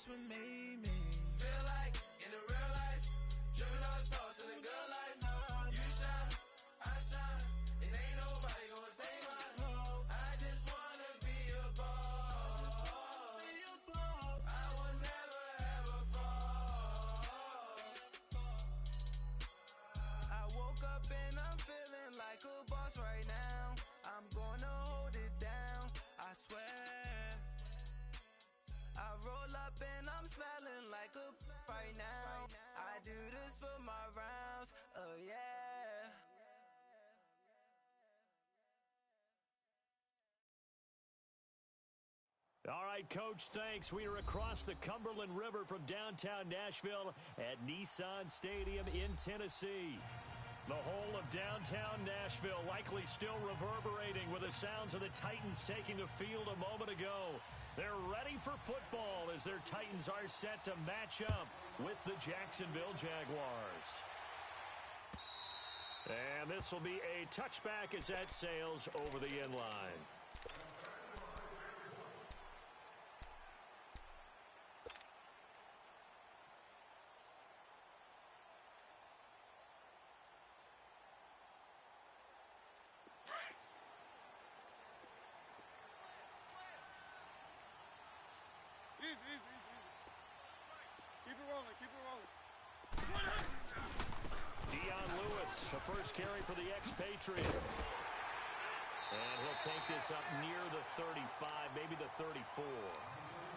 that's what made me feel like in the real life, dripping all the sauce in the good life. You shine, I shine, and ain't nobody gonna take mine. I just wanna be a boss. I will never ever fall. I woke up and I'm feeling like a boss right now. I'm gonna hold it down, I swear. I roll up and I'm smelling like a right now. I do this for my rounds, oh yeah. All right, Coach, thanks. We are across the Cumberland River from downtown Nashville at Nissan Stadium in Tennessee. The whole of downtown Nashville likely still reverberating with the sounds of the Titans taking the field a moment ago. They're ready for football as their Titans are set to match up with the Jacksonville Jaguars. And this will be a touchback as that sails over the end line. Keep it rolling, keep it rolling. Lewis, the first carry for the expatriate. And he'll take this up near the 35, maybe the 34.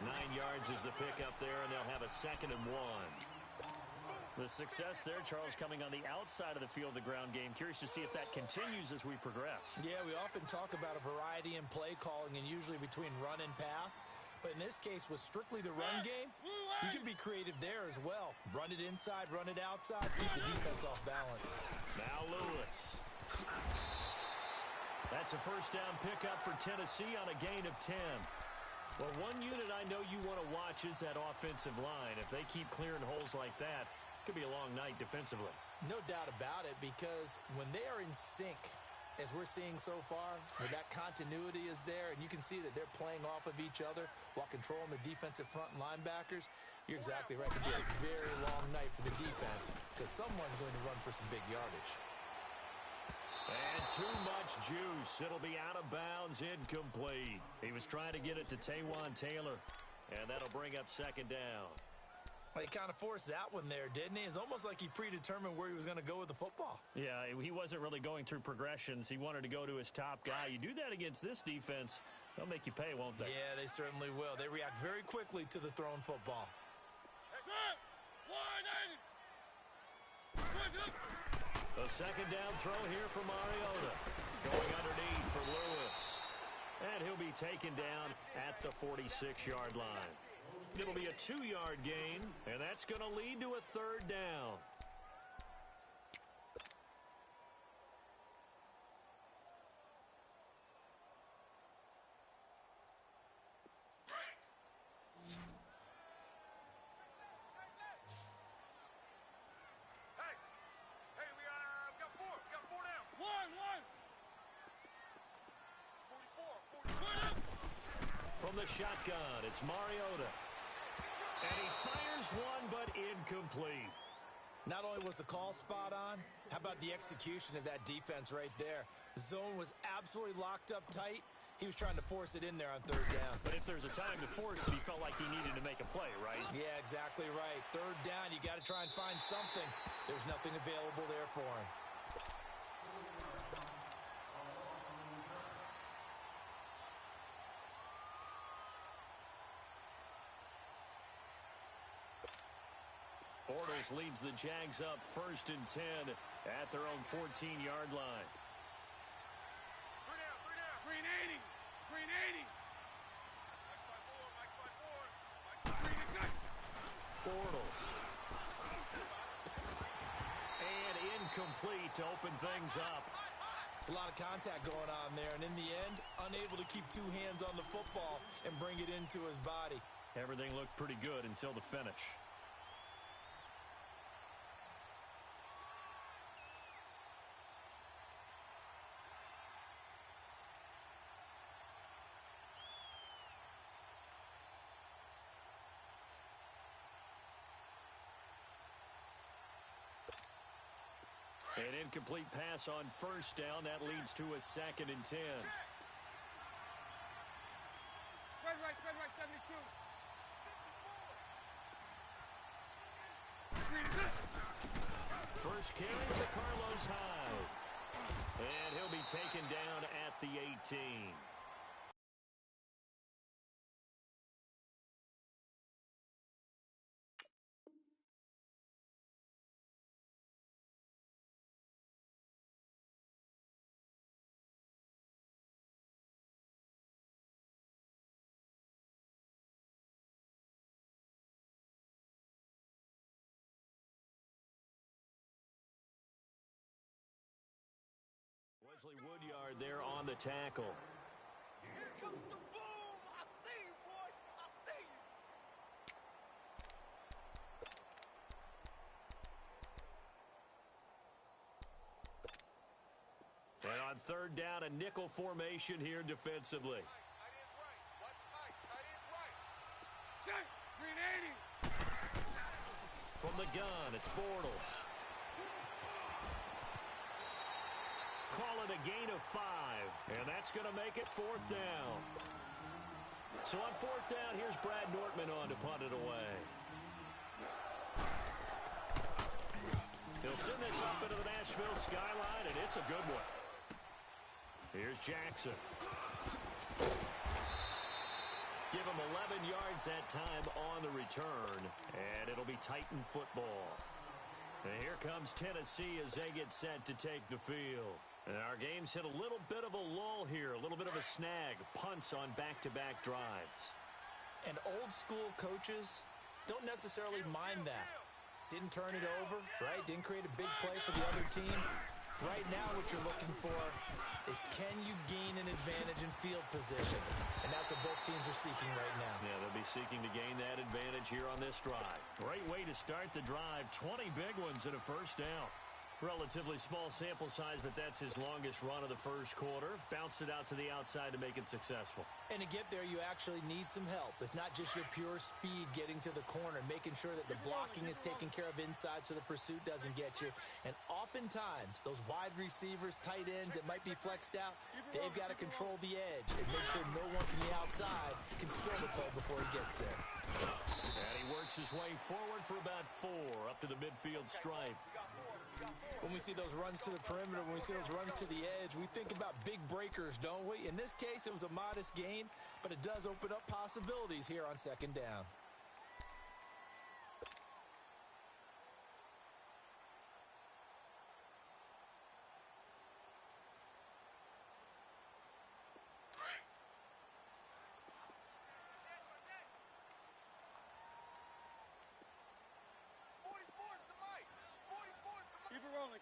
9 yards is the pickup there, and they'll have a 2nd and 1. The success there, Charles, coming on the outside of the field, the ground game. Curious to see if that continues as we progress. Yeah, we often talk about a variety in play calling and usually between run and pass. But in this case, with strictly the run game, you can be creative there as well. Run it inside, run it outside, keep the defense off balance. Now Lewis. That's a first down pickup for Tennessee on a gain of 10. Well, one unit I know you want to watch is that offensive line. If they keep clearing holes like that, it could be a long night defensively. No doubt about it, because when they are in sync, as we're seeing so far, where that continuity is there, and you can see that they're playing off of each other while controlling the defensive front and linebackers, you're exactly right. It could be a very long night for the defense because someone's going to run for some big yardage. And too much juice. It'll be out of bounds, incomplete. He was trying to get it to Taywan Taylor, and that'll bring up 2nd down. Well, he kind of forced that one there, didn't he? It's almost like he predetermined where he was going to go with the football. Yeah, he wasn't really going through progressions. He wanted to go to his top guy. You do that against this defense, they'll make you pay, won't they? Yeah, they certainly will. They react very quickly to the thrown football. The 2nd down throw here for Mariota. Going underneath for Lewis. And he'll be taken down at the 46-yard line. It'll be a 2-yard gain, and that's going to lead to a 3rd down. Hey, we got 4. We got 4 down. One. 44. From the shotgun, it's Mariota. And he fires one, but incomplete. Not only was the call spot on, how about the execution of that defense right there? The zone was absolutely locked up tight. He was trying to force it in there on 3rd down. But if there's a time to force it, he felt like he needed to make a play, right? Yeah, exactly right. 3rd down, you got to try and find something. There's nothing available there for him. Bortles leads the Jags up 1st and 10 at their own 14-yard line. 3 down. 380. Bortles. And incomplete to open things up. It's a lot of contact going on there, and in the end, unable to keep 2 hands on the football and bring it into his body. Everything looked pretty good until the finish. An incomplete pass on first down. That leads to a 2nd and 10. Spread right, 72. First carry for Carlos Hyde. And he'll be taken down at the 18. Wesley Woodyard there on the tackle. Here comes the boom. I see you, boy. I see you. And on 3rd down, a nickel formation here defensively. Tight end's right. Watch tight. Tight end's right. Check. 380. From the gun, it's Bortles. Call it a gain of 5, and that's going to make it 4th down. So on 4th down, here's Brad Nortman on to punt it away. He'll send this up into the Nashville skyline, and it's a good one. Here's Jackson. Give him 11 yards that time on the return, and it'll be Titan football. And here comes Tennessee as they get set to take the field. And our game's hit a little bit of a lull here, a little bit of a snag. Punts on back-to-back drives. And old-school coaches don't necessarily mind that. Didn't turn it over, right? Didn't create a big play for the other team. Right now what you're looking for is can you gain an advantage in field position? And that's what both teams are seeking right now. Yeah, they'll be seeking to gain that advantage here on this drive. Great way to start the drive. 20 big ones and a first down. Relatively small sample size, but that's his longest run of the first quarter. Bounced it out to the outside to make it successful. And to get there, you actually need some help. It's not just your pure speed getting to the corner, making sure that the blocking is taken care of inside so the pursuit doesn't get you. And oftentimes, those wide receivers, tight ends that might be flexed out, they've got to control the edge and make sure no one from the outside can spill the play before he gets there. And he works his way forward for about 4 up to the midfield stripe. When we see those runs to the perimeter, when we see those runs to the edge, we think about big breakers, don't we? In this case, it was a modest gain, but it does open up possibilities here on 2nd down.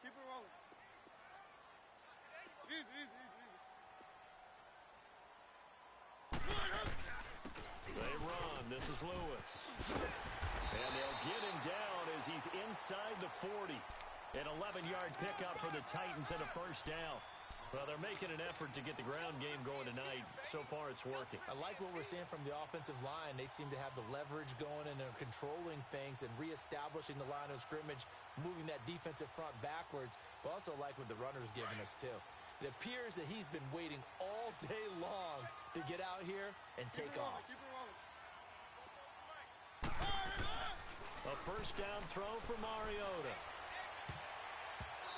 Keep it rolling. Easy. They run. This is Lewis. And they'll get him down as he's inside the 40. An 11-yard pickup for the Titans and a first down. Well, they're making an effort to get the ground game going tonight. So far, it's working. I like what we're seeing from the offensive line. They seem to have the leverage going and they're controlling things and reestablishing the line of scrimmage, moving that defensive front backwards, but also like what the runner's giving us, too. It appears that he's been waiting all day long to get out here and take off. A first down throw for Mariota.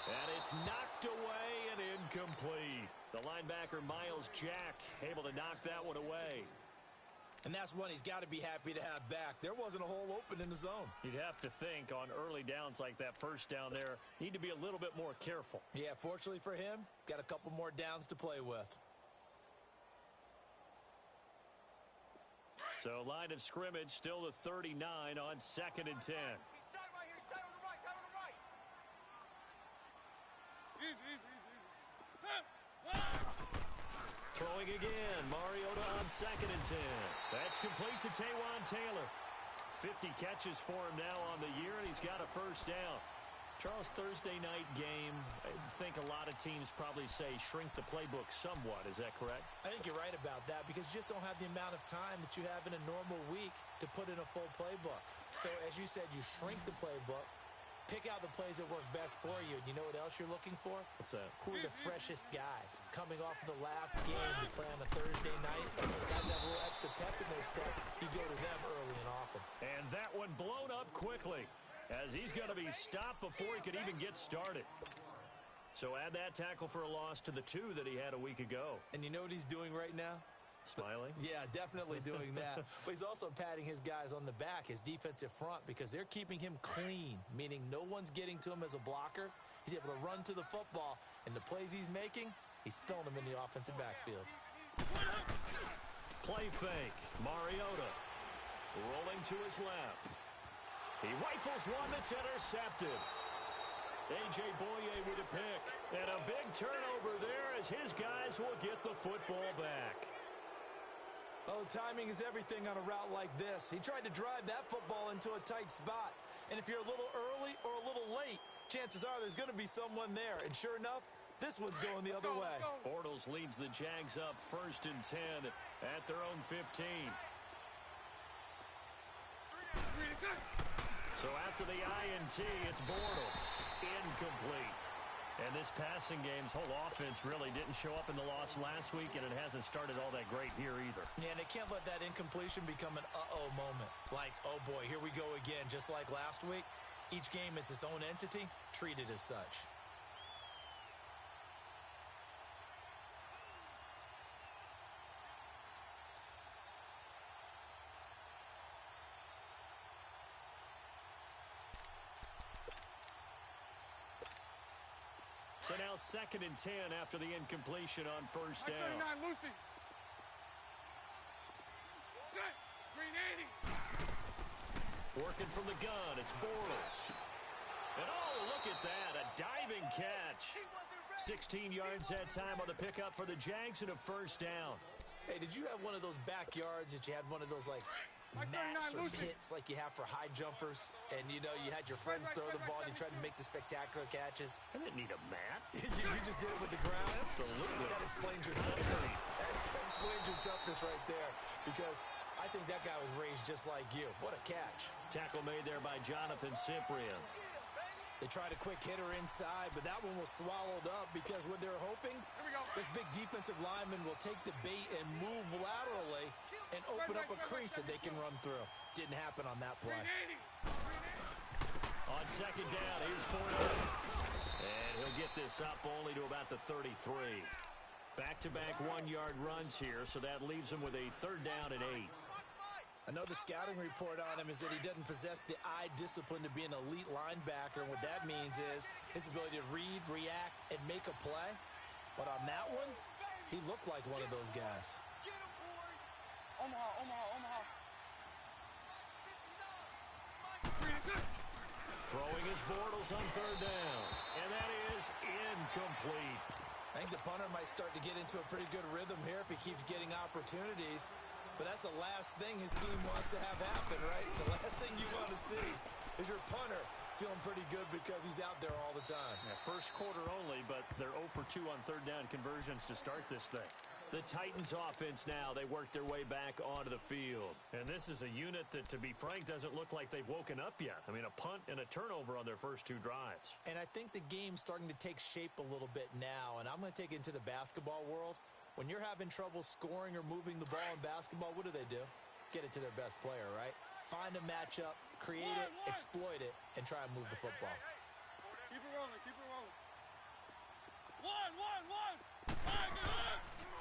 And it's knocked away and incomplete. The linebacker, Miles Jack, able to knock that one away. And that's one he's got to be happy to have back. There wasn't a hole open in the zone. You'd have to think on early downs like that first down there, need to be a little bit more careful. Yeah, fortunately for him, got a couple more downs to play with. So line of scrimmage still the 39 on 2nd and 10. Throwing again. Mariota on 2nd and 10. That's complete to Taywan Taylor. 50 catches for him now on the year, and he's got a first down. Charles, Thursday night game, I think a lot of teams probably say shrink the playbook somewhat. Is that correct? I think you're right about that because you just don't have the amount of time that you have in a normal week to put in a full playbook. So as you said, you shrink the playbook. Pick out the plays that work best for you. And you know what else you're looking for? What's that? Who are the freshest guys? Coming off of the last game to play on a Thursday night, guys have a little extra pep in their step. You go to them early and often. And that one blown up quickly, as he's going to be stopped before he could even get started. So add that tackle for a loss to the 2 that he had a week ago. And you know what he's doing right now? Smiling? Yeah, definitely doing that. But he's also patting his guys on the back, his defensive front, because they're keeping him clean, meaning no one's getting to him as a blocker. He's able to run to the football, and the plays he's making, he's spilling them in the offensive backfield. Play fake. Mariota rolling to his left. He rifles one that's intercepted. A.J. Boye with a pick. And a big turnover there as his guys will get the football back. Oh, timing is everything on a route like this. He tried to drive that football into a tight spot. And if you're a little early or a little late, chances are there's going to be someone there. And sure enough, this one's going the other way. Bortles leads the Jags up 1st and 10 at their own 15. So after the INT, it's Bortles. Incomplete. And this passing game's whole offense really didn't show up in the loss last week, and it hasn't started all that great here either. Yeah, and they can't let that incompletion become an uh-oh moment. Like, oh boy, here we go again, just like last week. Each game is its own entity, treated as such. So now 2nd and 10 after the incompletion on 1st down. Lucy. Set. Green 80. Working from the gun, it's Bortles. And oh, look at that, a diving catch. 16 yards that time on the pickup for the Jags and a 1st down. Hey, did you have one of those backyards that you had one of those, like, mats or pits like you have for high jumpers, and you know you had your friends throw the ball and you tried to make the spectacular catches? I didn't need a mat. you just did it with the ground? Absolutely. That explains your toughness. That explains your toughness right there, because I think that guy was raised just like you. What a catch. Tackle made there by Jonathan Cyprien. They tried a quick hitter inside, but that one was swallowed up because what they're hoping, this big defensive lineman will take the bait and move laterally and open up a crease that they can run through. Didn't happen on that play. On 2nd down, here's Fournette. And he'll get this up only to about the 33. Back-to-back 1-yard runs here, so that leaves him with a 3rd down and 8. Another scouting report on him is that he doesn't possess the eye discipline to be an elite linebacker. And what that means is his ability to read, react, and make a play. But on that one, he looked like one of those guys. Omaha. Throwing his Bortles on 3rd down. And that is incomplete. I think the punter might start to get into a pretty good rhythm here if he keeps getting opportunities. But that's the last thing his team wants to have happen, right? The last thing you want to see is your punter feeling pretty good because he's out there all the time. Yeah, first quarter only, but they're 0 for 2 on 3rd down conversions to start this thing. The Titans offense now, they work their way back onto the field. And this is a unit that, to be frank, doesn't look like they've woken up yet. I mean, a punt and a turnover on their first 2 drives. And I think the game's starting to take shape a little bit now, and I'm going to take it into the basketball world. When you're having trouble scoring or moving the ball in basketball, what do? Get it to their best player, right? Find a matchup, create it, exploit it, and try and move the football. Keep it rolling. One.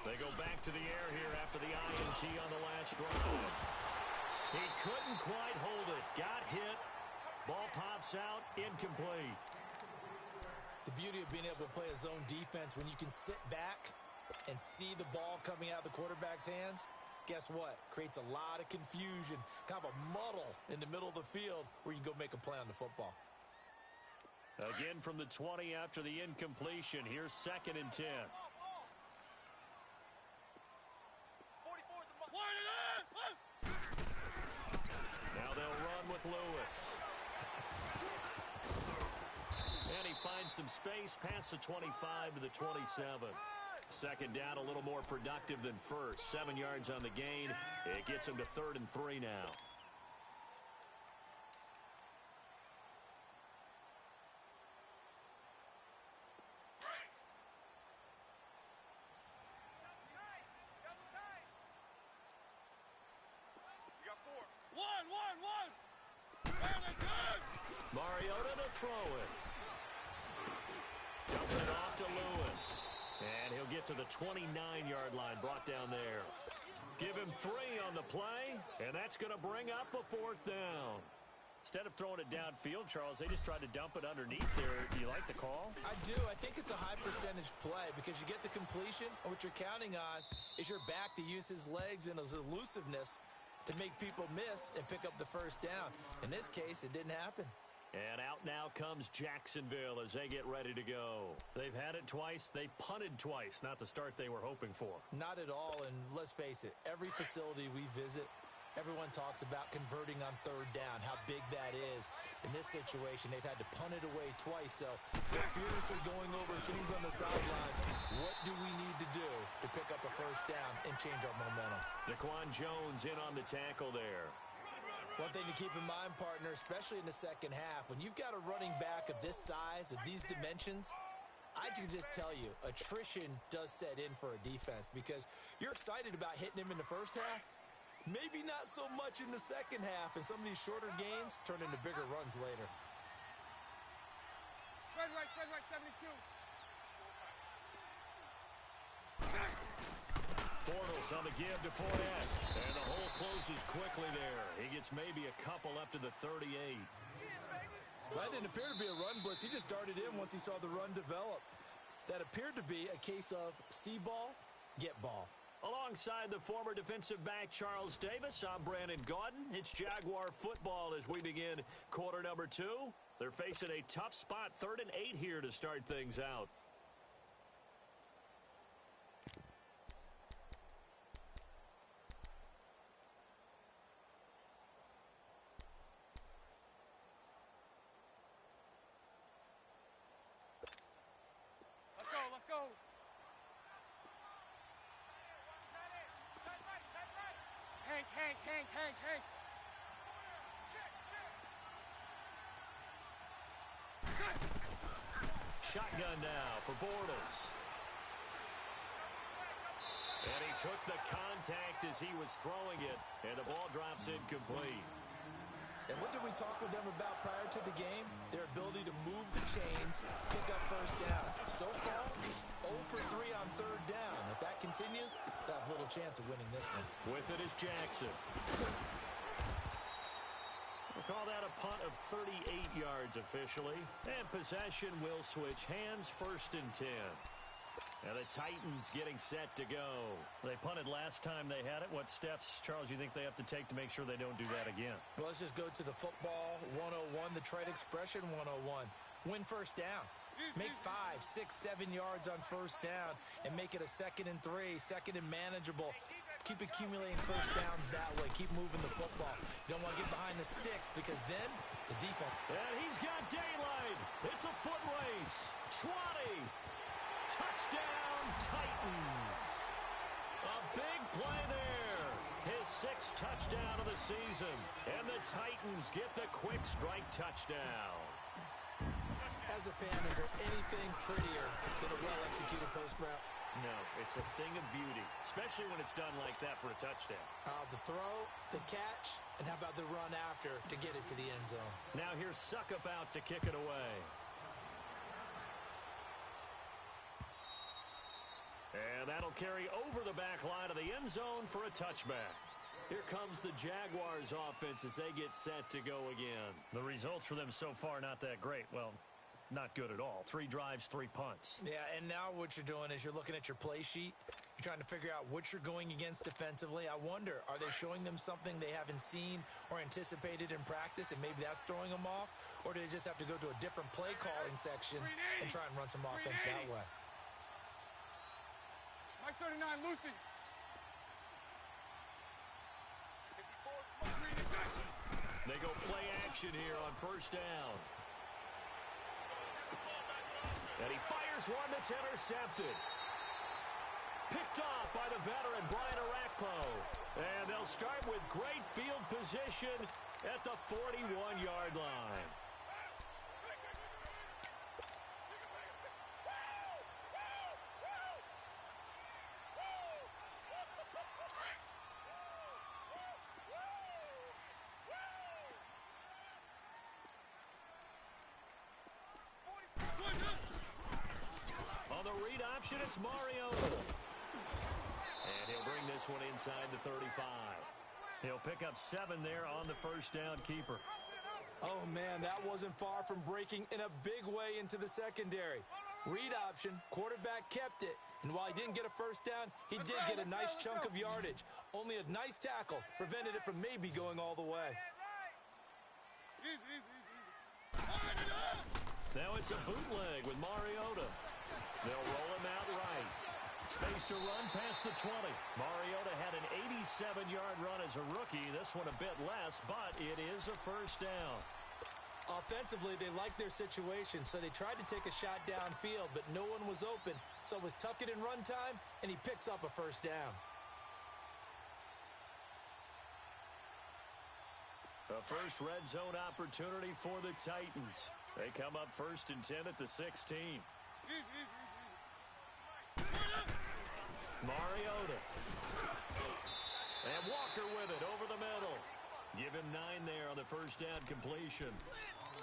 They go back to the air here after the INT on the last drive. He couldn't quite hold it. Got hit. Ball pops out. Incomplete. The beauty of being able to play a zone defense when you can sit back and see the ball coming out of the quarterback's hands, guess what? Creates a lot of confusion, kind of a muddle in the middle of the field where you can go make a play on the football. Again from the 20 after the incompletion. Here's 2nd and 10. Now they'll run with Lewis. And he finds some space past the 25 to the 27. 2nd down, a little more productive than first. 7 yards on the gain. It gets him to 3rd and 3 now. Mariota to throw it. Dumps it off to Lewis. And he'll get to the 29-yard line, brought down there. Give him 3 on the play, and that's going to bring up a 4th down. Instead of throwing it downfield, Charles, they just tried to dump it underneath there. Do you like the call? I do. I think it's a high-percentage play because you get the completion, and what you're counting on is your back to use his legs and his elusiveness to make people miss and pick up the 1st down. In this case, it didn't happen. And out now comes Jacksonville as they get ready to go. They've had it twice. They've punted twice. Not the start they were hoping for. Not at all, and let's face it, every facility we visit, everyone talks about converting on 3rd down, how big that is. In this situation, they've had to punt it away twice, so they're furiously going over things on the sidelines. What do we need to do to pick up a 1st down and change our momentum? Daquan Jones in on the tackle there. One thing to keep in mind, partner, especially in the second half, when you've got a running back of this size, of these dimensions, I can just tell you, attrition does set in for a defense because you're excited about hitting him in the first half, maybe not so much in the second half, and some of these shorter gains turn into bigger runs later. Spread right, 72. Bortles on the give to Fournette. And the hole closes quickly there. He gets maybe a couple up to the 38. That didn't appear to be a run blitz. He just darted in once he saw the run develop. That appeared to be a case of see ball, get ball. Alongside the former defensive back Charles Davis, I'm Brandon Gaudin. It's Jaguar football as we begin quarter number 2. They're facing a tough spot, 3rd and 8 here to start things out. Let's go. Hank. Shotgun now for Bortles. And he took the contact as he was throwing it, and the ball drops incomplete. And what did we talk with them about prior to the game? Their ability to move the chains, pick up 1st downs. So far, 0 for 3 on 3rd down. If that continues, they'll have little chance of winning this one. With it is Jackson. We'll call that a punt of 38 yards officially. And possession will switch hands, 1st and 10. And the Titans getting set to go. They punted last time they had it. What steps, Charles, you think they have to take to make sure they don't do that again? Well, let's just go to the football 101, the trade expression 101. Win 1st down. Make 5, 6, 7 yards on 1st down and make it a 2nd and 3, 2nd and manageable. Keep accumulating 1st downs that way. Keep moving the football. You don't want to get behind the sticks because then the defense. And he's got daylight. It's a foot race. 20. Touchdown, Titans. A big play there. His 6th touchdown of the season. And the Titans get the quick strike touchdown. As a fan, is there anything prettier than a well-executed post route? No, it's a thing of beauty, especially when it's done like that for a touchdown. The throw, the catch, and how about the run after to get it to the end zone? Now here's Suckup out to kick it away. And that'll carry over the back line of the end zone for a touchback. Here comes the Jaguars offense as they get set to go again. The results for them so far not that great. Well, not good at all. 3 drives, 3 punts. Yeah, and now what you're doing is you're looking at your play sheet. You're trying to figure out what you're going against defensively. I wonder, are they showing them something they haven't seen or anticipated in practice, and maybe that's throwing them off? Or do they just have to go to a different play calling section and try and run some offense that way? Mike 39, Lucy. They go play action here on 1st down. And he fires one that's intercepted. Picked off by the veteran Brian Arakpo. And they'll start with great field position at the 41-yard line. read option. It's Mariota. And he'll bring this one inside the 35. He'll pick up 7 there on the first down keeper. Oh, man, that wasn't far from breaking in a big way into the secondary. Read option, quarterback kept it. And while he didn't get a first down, he did get a nice chunk of yardage. Only a nice tackle prevented it from maybe going all the way. Now it's a bootleg with Mariota. They'll roll him out right. Space to run past the 20. Mariota had an 87-yard run as a rookie. This one a bit less, but it is a first down. Offensively, they liked their situation, so they tried to take a shot downfield, but no one was open. So it was tuck it in run time, and he picks up a first down. A first red zone opportunity for the Titans. They come up 1st and 10 at the 16. Mariota. And Walker with it over the middle. Give him 9 there on the first down completion.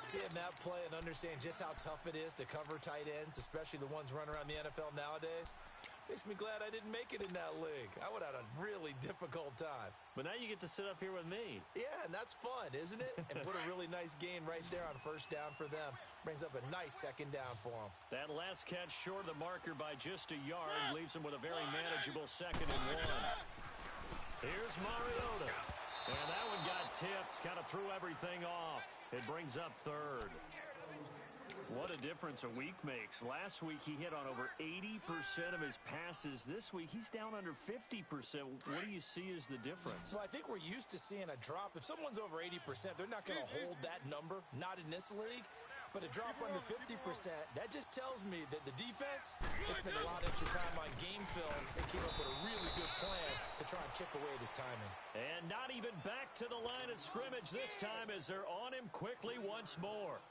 Seeing that play and understand just how tough it is to cover tight ends, especially the ones running around the NFL nowadays, makes me glad I didn't make it in that league. I would have had a really difficult time. But now you get to sit up here with me. Yeah, and that's fun, isn't it? And put a really nice gain right there on first down for them. Brings up a nice second down for them. That last catch short of the marker by just a yard leaves him with a very manageable 2nd and 1. Here's Mariota. And that one got tipped, kind of threw everything off. It brings up 3rd. What a difference a week makes. Last week, he hit on over 80% of his passes. This week, he's down under 50%. What do you see as the difference? Well, I think we're used to seeing a drop. If someone's over 80%, they're not going to hold that number, not in this league. But a drop under 50%, that just tells me that the defense has spent a lot of extra time on game films and came up with a really good plan to try and chip away at his timing. And not even back to the line of scrimmage this time as they're on him quickly once more.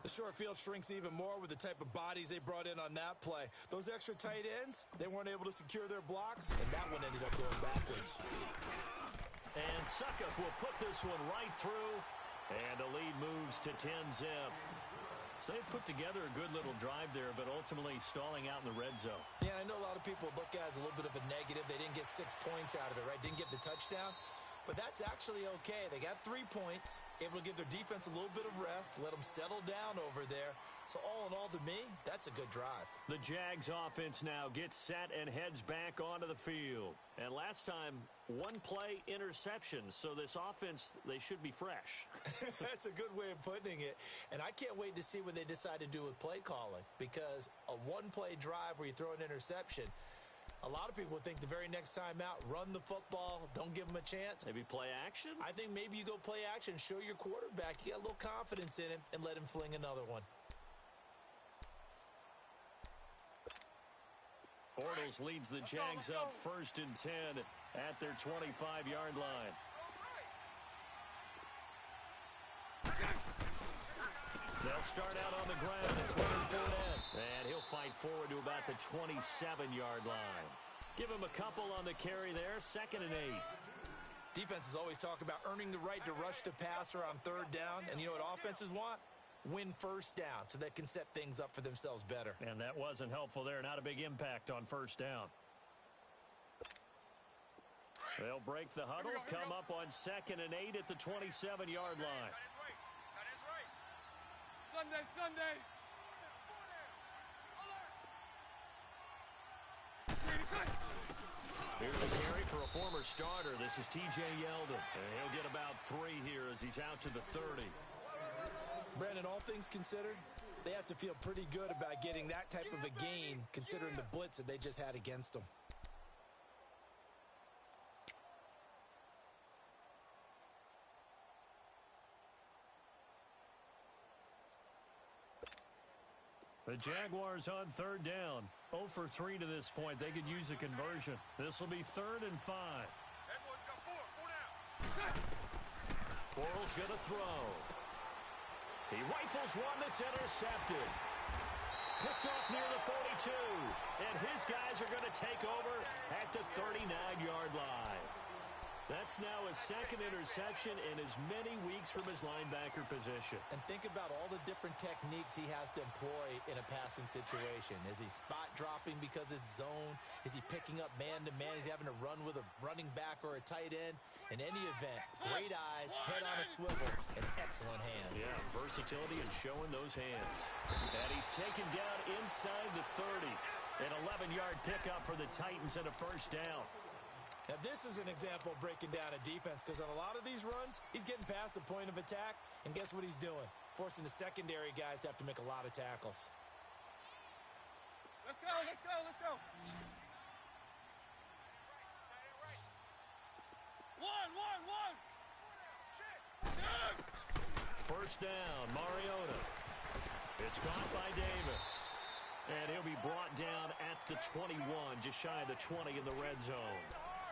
The short field shrinks even more with the type of bodies they brought in on that play. Those extra tight ends, they weren't able to secure their blocks, and that one ended up going backwards. And Suckup will put this one right through, and the lead moves to 10-zip. So they put together a good little drive there, but ultimately stalling out in the red zone. Yeah, I know a lot of people look at it as a little bit of a negative. They didn't get 6 points out of it, right? Didn't get the touchdown. But that's actually okay. They got 3 points, able to give their defense a little bit of rest, let them settle down over there. So all in all, to me, that's a good drive. The Jags offense now gets set and heads back onto the field. And last time, 1 play interception. So this offense, they should be fresh. That's a good way of putting it. And I can't wait to see what they decide to do with play calling, because a 1-play drive where you throw an interception, a lot of people would think the very next time out, run the football, don't give them a chance. Maybe play action? I think maybe you go play action, show your quarterback you got a little confidence in him, and let him fling another one. Bortles leads the Jags up 1st and 10 at their 25-yard line. They'll start out on the ground. It's Leonard Fournette. And he'll fight forward to about the 27-yard line. Give him a couple on the carry there. 2nd and 8. Defenses always talk about earning the right to rush the passer on 3rd down. And you know what offenses want? Win first down so they can set things up for themselves better. And that wasn't helpful there. Not a big impact on 1st down. They'll break the huddle, come up on 2nd and 8 at the 27-yard line. Sunday. Here's a carry for a former starter. This is T.J. Yeldon. And he'll get about 3 here as he's out to the 30. Brandon, all things considered, they have to feel pretty good about getting that type of a gain considering the blitz that they just had against them. The Jaguars on 3rd down. 0 for 3 to this point. They could use a conversion. This will be 3rd and 5. Edwards got 4 down. Bortles going to throw. He rifles one that's intercepted. Picked off near the 42. And his guys are going to take over at the 39-yard line. That's now his second interception in as many weeks from his linebacker position. And think about all the different techniques he has to employ in a passing situation. Is he spot dropping because it's zone? Is he picking up man-to-man? Is he having to run with a running back or a tight end? In any event, great eyes, head on a swivel, and excellent hands. Yeah, versatility and showing those hands. And he's taken down inside the 30. An 11-yard pickup for the Titans and a first down. Now, this is an example of breaking down a defense because on a lot of these runs, he's getting past the point of attack, and guess what he's doing? Forcing the secondary guys to have to make a lot of tackles. Let's go, let's go, let's go. One. First down, Mariota. It's caught by Davis. And he'll be brought down at the 21, just shy of the 20 in the red zone.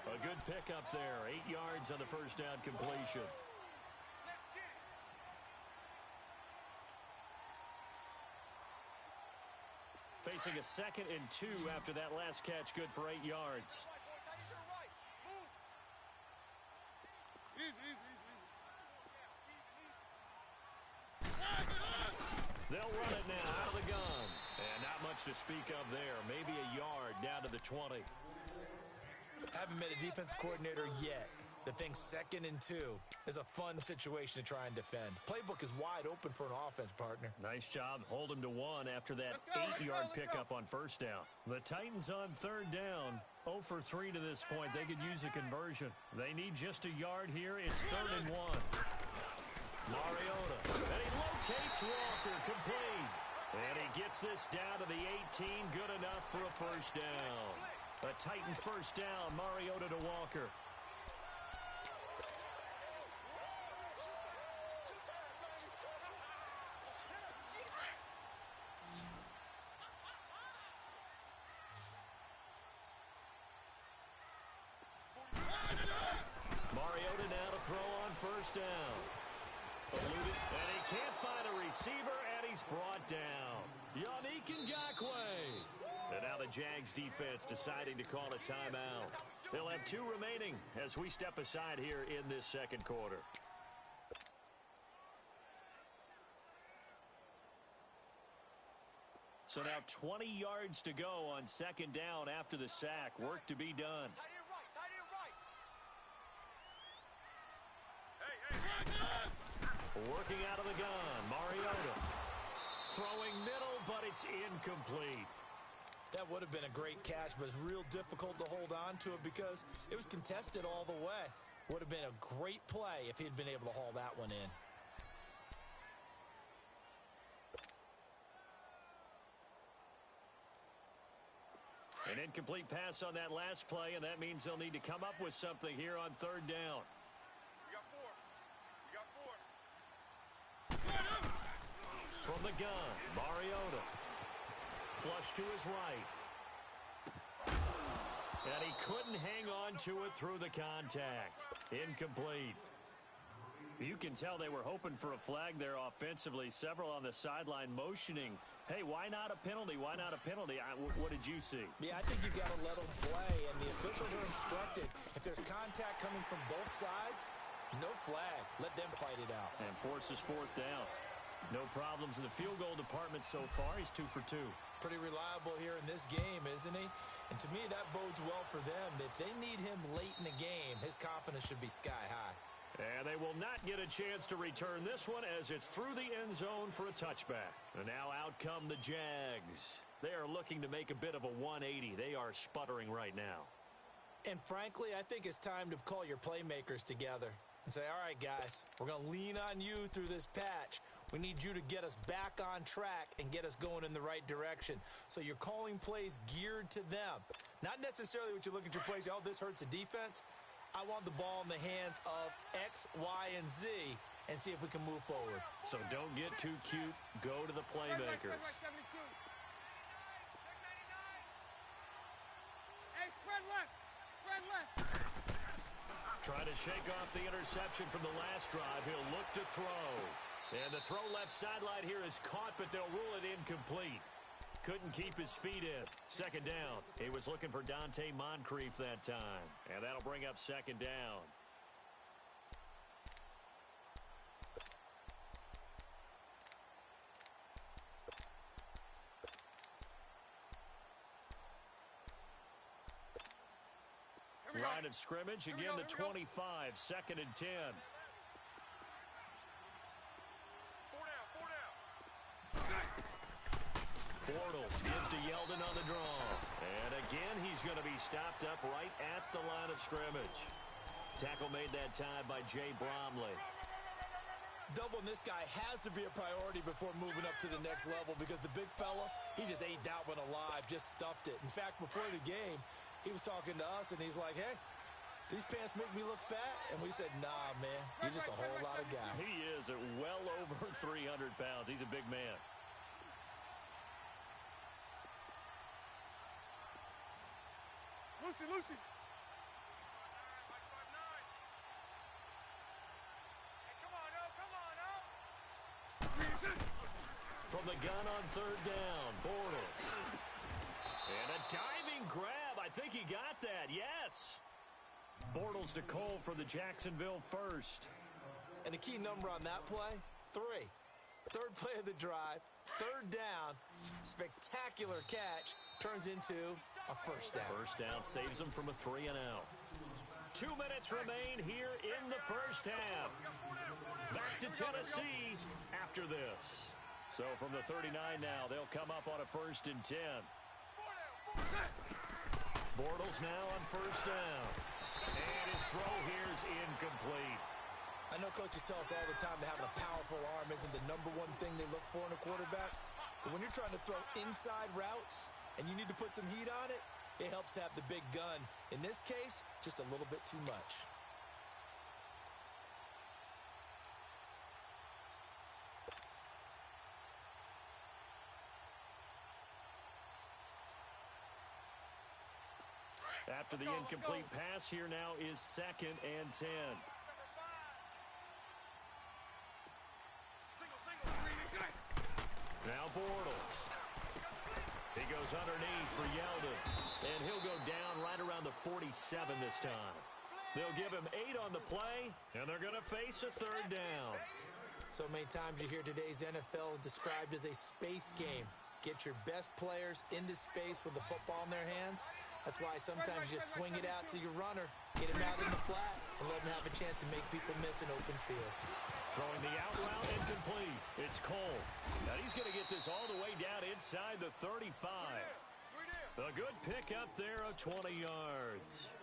A good pickup there, 8 yards on the first down completion. Facing a 2nd and 2 after that last catch, good for 8 yards. They'll run it now out of the gun. And not much to speak of there. Maybe a yard down to the 20. Haven't been a defense coordinator yet that thinks 2nd and 2 is a fun situation to try and defend. Playbook is wide open for an offense, partner. Nice job. Hold him to 1 after that 8-yard pickup on first down. The Titans on 3rd down. 0 for 3 to this point. They could use a conversion. They need just a yard here. It's 3rd and 1. Mariota. And he locates Walker, complete. And he gets this down to the 18. Good enough for a first down. A Titan first down, Mariota to Walker. Mariota now to throw on first down. Eluded, and he can't find a receiver, and he's brought down. Nygiantz18's. And now the Jags defense deciding to call a timeout. They'll have 2 remaining as we step aside here in this second quarter. So now 20 yards to go on 2nd down after the sack. Work to be done. Working out of the gun, Mariota. Throwing middle, but it's incomplete. That would have been a great catch, but it's real difficult to hold on to it because it was contested all the way. Would have been a great play if he'd been able to haul that one in. An incomplete pass on that last play, and that means they'll need to come up with something here on 3rd down. From the gun, Mariota. Flush to his right. And he couldn't hang on to it through the contact. Incomplete. You can tell they were hoping for a flag there offensively. Several on the sideline motioning. Hey, why not a penalty? Why not a penalty? What did you see? Yeah, I think you've got to let them play, and the officials are instructed. If there's contact coming from both sides, no flag. Let them fight it out. And forces 4th down. No problems in the field goal department so far. He's 2 for 2. Pretty reliable here in this game, isn't he? And to me, that bodes well for them. If they need him late in the game, his confidence should be sky high. And they will not get a chance to return this one as it's through the end zone for a touchback. And now out come the Jags. They are looking to make a bit of a 180. They are sputtering right now. And frankly, I think it's time to call your playmakers together and say, all right, guys, we're going to lean on you through this patch. We need you to get us back on track and get us going in the right direction. So you're calling plays geared to them. Not necessarily what you look at your plays, oh, this hurts the defense. I want the ball in the hands of X, Y, and Z and see if we can move forward. So don't get too cute. Go to the playmakers. Hey, spread left. Spread left. Trying to shake off the interception from the last drive. He'll look to throw. And the throw left sideline here is caught, but they'll rule it incomplete. Couldn't keep his feet in. 2nd down. He was looking for Dante Moncrief that time. And that'll bring up 2nd down. line of scrimmage. Again, the 25, 2nd and 10. 4 down. Bortles gives to Yeldon on the draw. And again, he's going to be stopped up right at the line of scrimmage. Tackle made that time by Jay Bromley. Doubling this guy has to be a priority before moving up to the next level because the big fella, he just ate that one alive, just stuffed it. In fact, before the game, he was talking to us, and he's like, hey, these pants make me look fat? And we said, nah, man, you're just a whole lot of guy. He is at well over 300 pounds. He's a big man. Lucy. From the gun on 3rd down, Bortles. And a diving grab. I think he got that. Yes. Bortles to Cole for the Jacksonville first. And the key number on that play, 3. 3rd play of the drive, 3rd down, spectacular catch, turns into a first down. First down saves him from a 3 and out. 2 minutes remain here in the first half. Back to Tennessee after this. So from the 39 now, they'll come up on a 1st and 10. Bortles now on 1st down. And his throw here is incomplete. I know coaches tell us all the time that having a powerful arm isn't the number one thing they look for in a quarterback. But when you're trying to throw inside routes and you need to put some heat on it, it helps have the big gun. In this case, just a little bit too much. After the incomplete pass, here now is 2nd and 10. Now Bortles. He goes underneath for Yeldon. And he'll go down right around the 47 this time. They'll give him 8 on the play, and they're going to face a 3rd down. So many times you hear today's NFL described as a space game. Get your best players into space with the football in their hands. That's why sometimes you just swing it out to your runner, get him out in the flat, and let him have a chance to make people miss an open field. Throwing the out route incomplete. It's Cole. Now he's going to get this all the way down inside the 35. A good pickup there of 20 yards.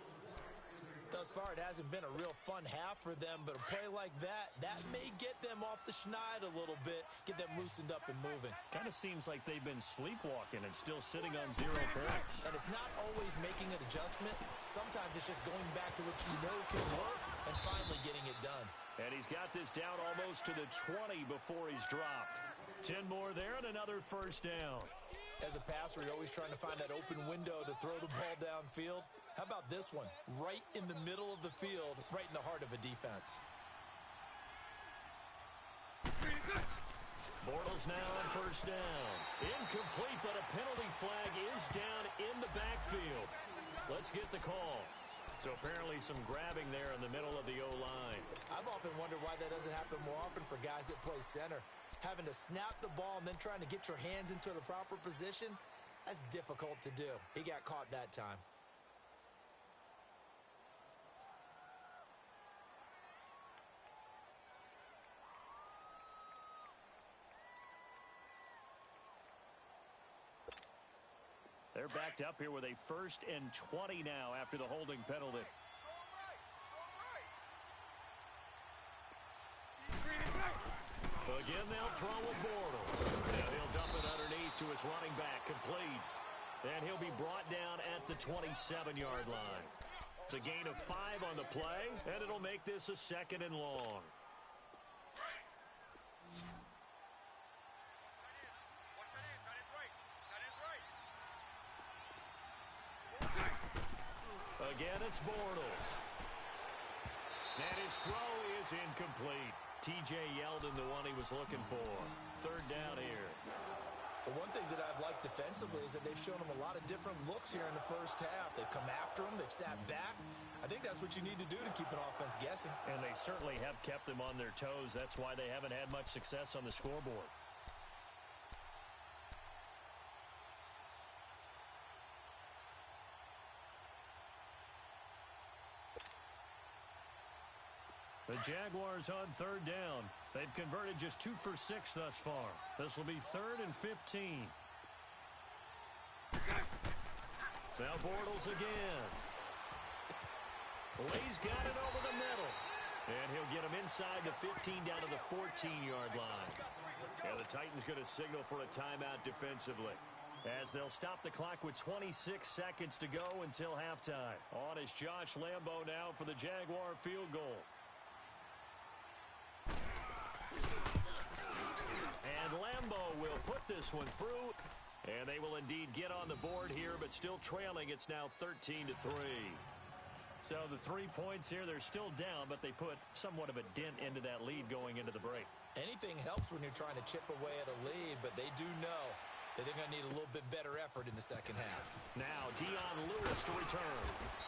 Thus far, it hasn't been a real fun half for them, but a play like that may get them off the schneid a little bit, get them loosened up and moving. Kind of seems like they've been sleepwalking and still sitting on 0 points. And it's not always making an adjustment. Sometimes it's just going back to what you know can work and finally getting it done. And he's got this down almost to the 20 before he's dropped. 10 more there and another 1st down. As a passer, you're always trying to find that open window to throw the ball downfield. How about this one? Right in the middle of the field, right in the heart of a defense. Bortles now on 1st down. Incomplete, but a penalty flag is down in the backfield. Let's get the call. So apparently some grabbing there in the middle of the O-line. I've often wondered why that doesn't happen more often for guys that play center. Having to snap the ball and then trying to get your hands into the proper position, that's difficult to do. He got caught that time. They're backed up here with a 1st and 20 now after the holding penalty. Again, they'll throw with Bortles. And he'll dump it underneath to his running back, complete. And he'll be brought down at the 27-yard line. It's a gain of 5 on the play, and it'll make this a 2nd and long. Again, it's Bortles. And his throw is incomplete. T.J. Yeldon, the one he was looking for. 3rd down here. Well, one thing that I've liked defensively is that they've shown him a lot of different looks here in the first half. They've come after him. They've sat back. I think that's what you need to do to keep an offense guessing. And they certainly have kept them on their toes. That's why they haven't had much success on the scoreboard. Jaguars on third down. They've converted just 2 for 6 thus far. This will be 3rd and 15. Now Bortles again. He's got it over the middle. And he'll get him inside the 15 down to the 14-yard line. And the Titans going to signal for a timeout defensively, as they'll stop the clock with 26 seconds to go until halftime. On is Josh Lambo now for the Jaguar field goal. And Lambo will put this one through. And they will indeed get on the board here, but still trailing. It's now 13-3. So the 3 points here, they're still down, but they put somewhat of a dent into that lead going into the break. Anything helps when you're trying to chip away at a lead, but they do know that they're going to need a little bit better effort in the second half. Now Dion Lewis to return.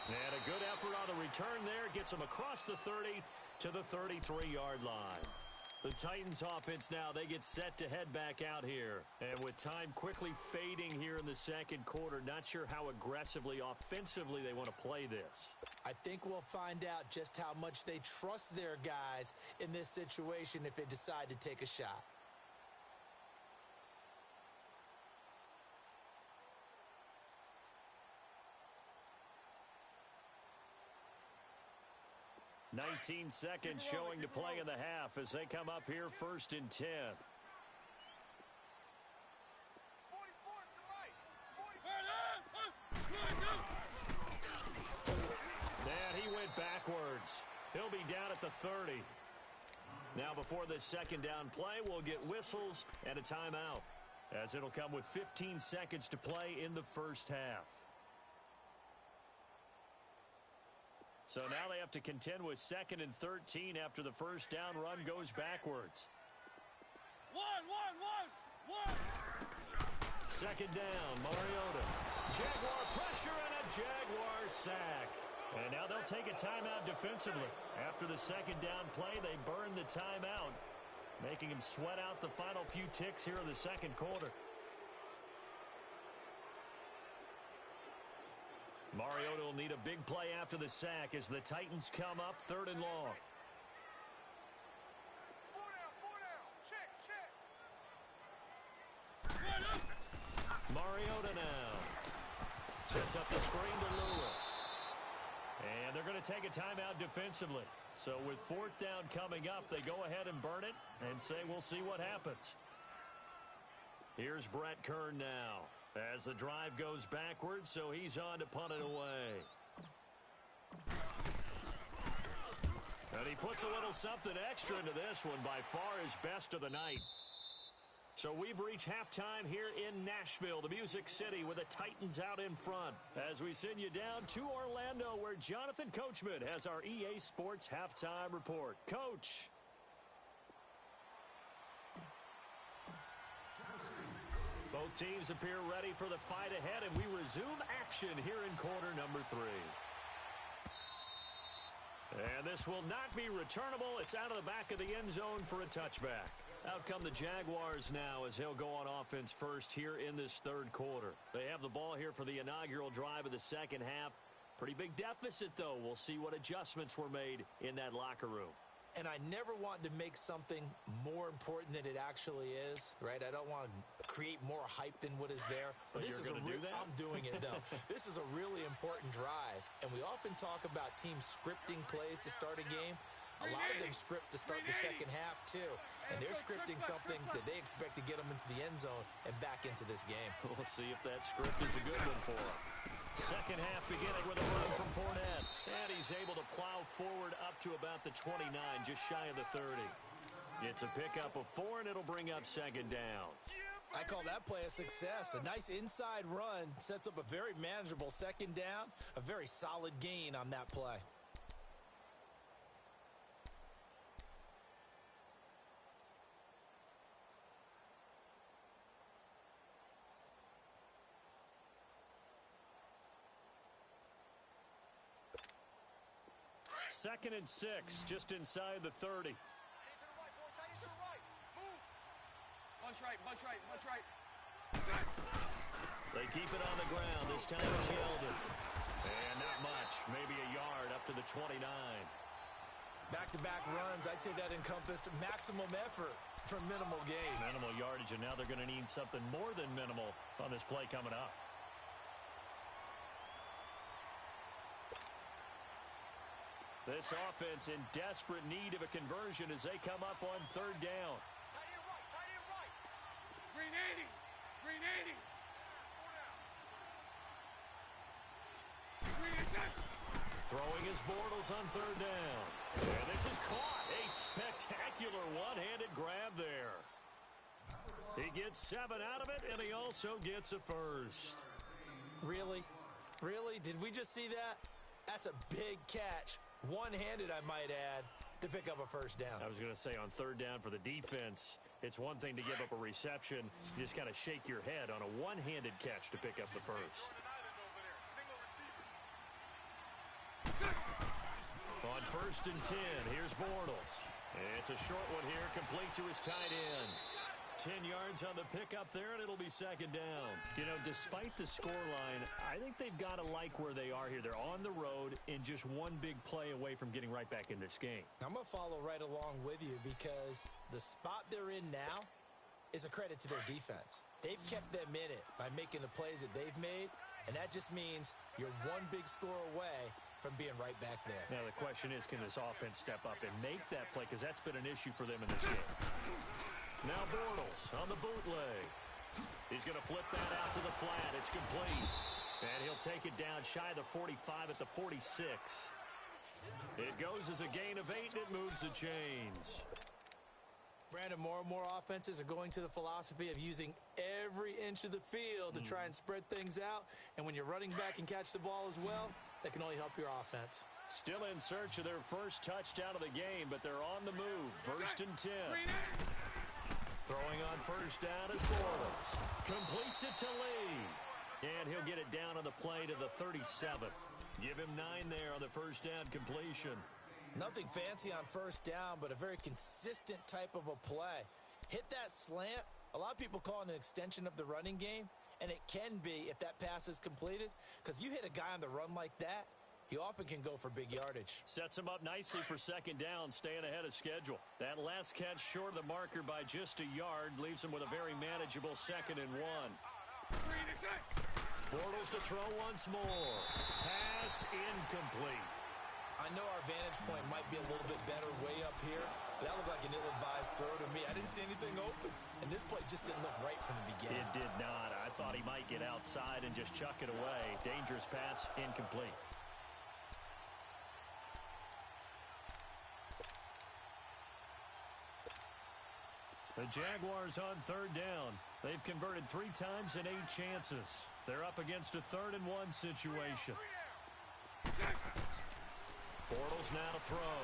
And a good effort on the return there. Gets him across the 30 to the 33-yard line. The Titans offense now, they get set to head back out here. And with time quickly fading here in the second quarter, not sure how aggressively, offensively they want to play this. I think we'll find out just how much they trust their guys in this situation if they decide to take a shot. "19 seconds showing to play in the half as they come up here 1st and 10. 44 to the right. 44. And he went backwards. He'll be down at the 30. Now before this second down play, we'll get whistles and a timeout, as it'll come with 15 seconds to play in the first half. So now they have to contend with 2nd and 13 after the first down run goes backwards. One. Second down, Mariota. Jaguar pressure and a Jaguar sack. And now they'll take a timeout defensively. After the second down play, they burn the timeout, making him sweat out the final few ticks here in the second quarter. Mariota will need a big play after the sack as the Titans come up 3rd and long. 4 down. Check. Mariota now sets up the screen to Lewis. And they're going to take a timeout defensively. So with 4th down coming up, they go ahead and burn it and say we'll see what happens. Here's Brett Kern now, as the drive goes backwards, so he's on to punt it away. And he puts a little something extra into this one, by far his best of the night. So we've reached halftime here in Nashville, the Music City, with the Titans out in front, as we send you down to Orlando, where Jonathan Coachman has our EA Sports halftime report. Coach. Both teams appear ready for the fight ahead, and we resume action here in quarter number 3. And this will not be returnable. It's out of the back of the end zone for a touchback. Out come the Jaguars now, as they'll go on offense first here in this third quarter. They have the ball here for the inaugural drive of the second half. Pretty big deficit, though. We'll see what adjustments were made in that locker room. And I never want to make something more important than it actually is, right? I don't want to create more hype than what is there. But this you're is going to do that? I'm doing it, though. This is a really important drive. And we often talk about teams scripting plays to start a game. A lot of them script to start the second half, too. And they're scripting something that they expect to get them into the end zone and back into this game. We'll see if that script is a good one for them. Second half beginning with a run from Fournette. And he's able to plow forward up to about the 29, just shy of the 30. It's a pickup of 4, and it'll bring up second down. I call that play a success. A nice inside run sets up a very manageable second down. A very solid gain on that play. Second and 6, just inside the 30. Tight to the right, boy. Tight to the right. Move. Bunch right. They keep it on the ground. This time it's Yeldon. And not much. Maybe a yard up to the 29. Back-to-back runs, I'd say that encompassed maximum effort for minimal gain. Minimal yardage, and now they're going to need something more than minimal on this play coming up. This offense in desperate need of a conversion as they come up on third down. Tight end right. Green 80. Green 80. Green inside. Throwing his Bortles on third down. And this is caught. A spectacular one-handed grab there. He gets 7 out of it, and he also gets a first. Really? Really? Did we just see that? That's a big catch. One-handed, I might add, to pick up a first down. I was going to say on third down for the defense, it's one thing to give up a reception. You just got to shake your head on a one-handed catch to pick up the first. On 1st and 10, here's Bortles. It's a short one here, complete to his tight end. 10 yards on the pickup there, and it'll be second down. You know, despite the scoreline, I think they've got to like where they are here. They're on the road and just one big play away from getting right back in this game. I'm going to follow right along with you because the spot they're in now is a credit to their defense. They've kept them in it by making the plays that they've made, and that just means you're one big score away from being right back there. Now, the question is, can this offense step up and make that play? Because that's been an issue for them in this game. Now Bortles on the bootleg. He's going to flip that out to the flat. It's complete. And he'll take it down shy of the 45 at the 46. It goes as a gain of 8, and it moves the chains. Brandon, more and more offenses are going to the philosophy of using every inch of the field to try and spread things out. And when your running back can catch the ball as well, that can only help your offense. Still in search of their first touchdown of the game, but they're on the move. 1st and 10. Throwing on first down is Bortles. Completes it to Lee. And he'll get it down on the play to the 37. Give him 9 there on the first down completion. Nothing fancy on first down, but a very consistent type of a play. Hit that slant. A lot of people call it an extension of the running game, and it can be if that pass is completed, because you hit a guy on the run like that, he often can go for big yardage. Sets him up nicely for second down, staying ahead of schedule. That last catch short of the marker by just a yard leaves him with a very manageable 2nd and 1. Bortles to throw once more. Pass incomplete. I know our vantage point might be a little bit better way up here, but that looked like an ill-advised throw to me. I didn't see anything open, and this play just didn't look right from the beginning. It did not. I thought he might get outside and just chuck it away. Dangerous pass, incomplete. The Jaguars on third down. They've converted 3 times in 8 chances. They're up against a 3rd and 1 situation. Bortles now to throw.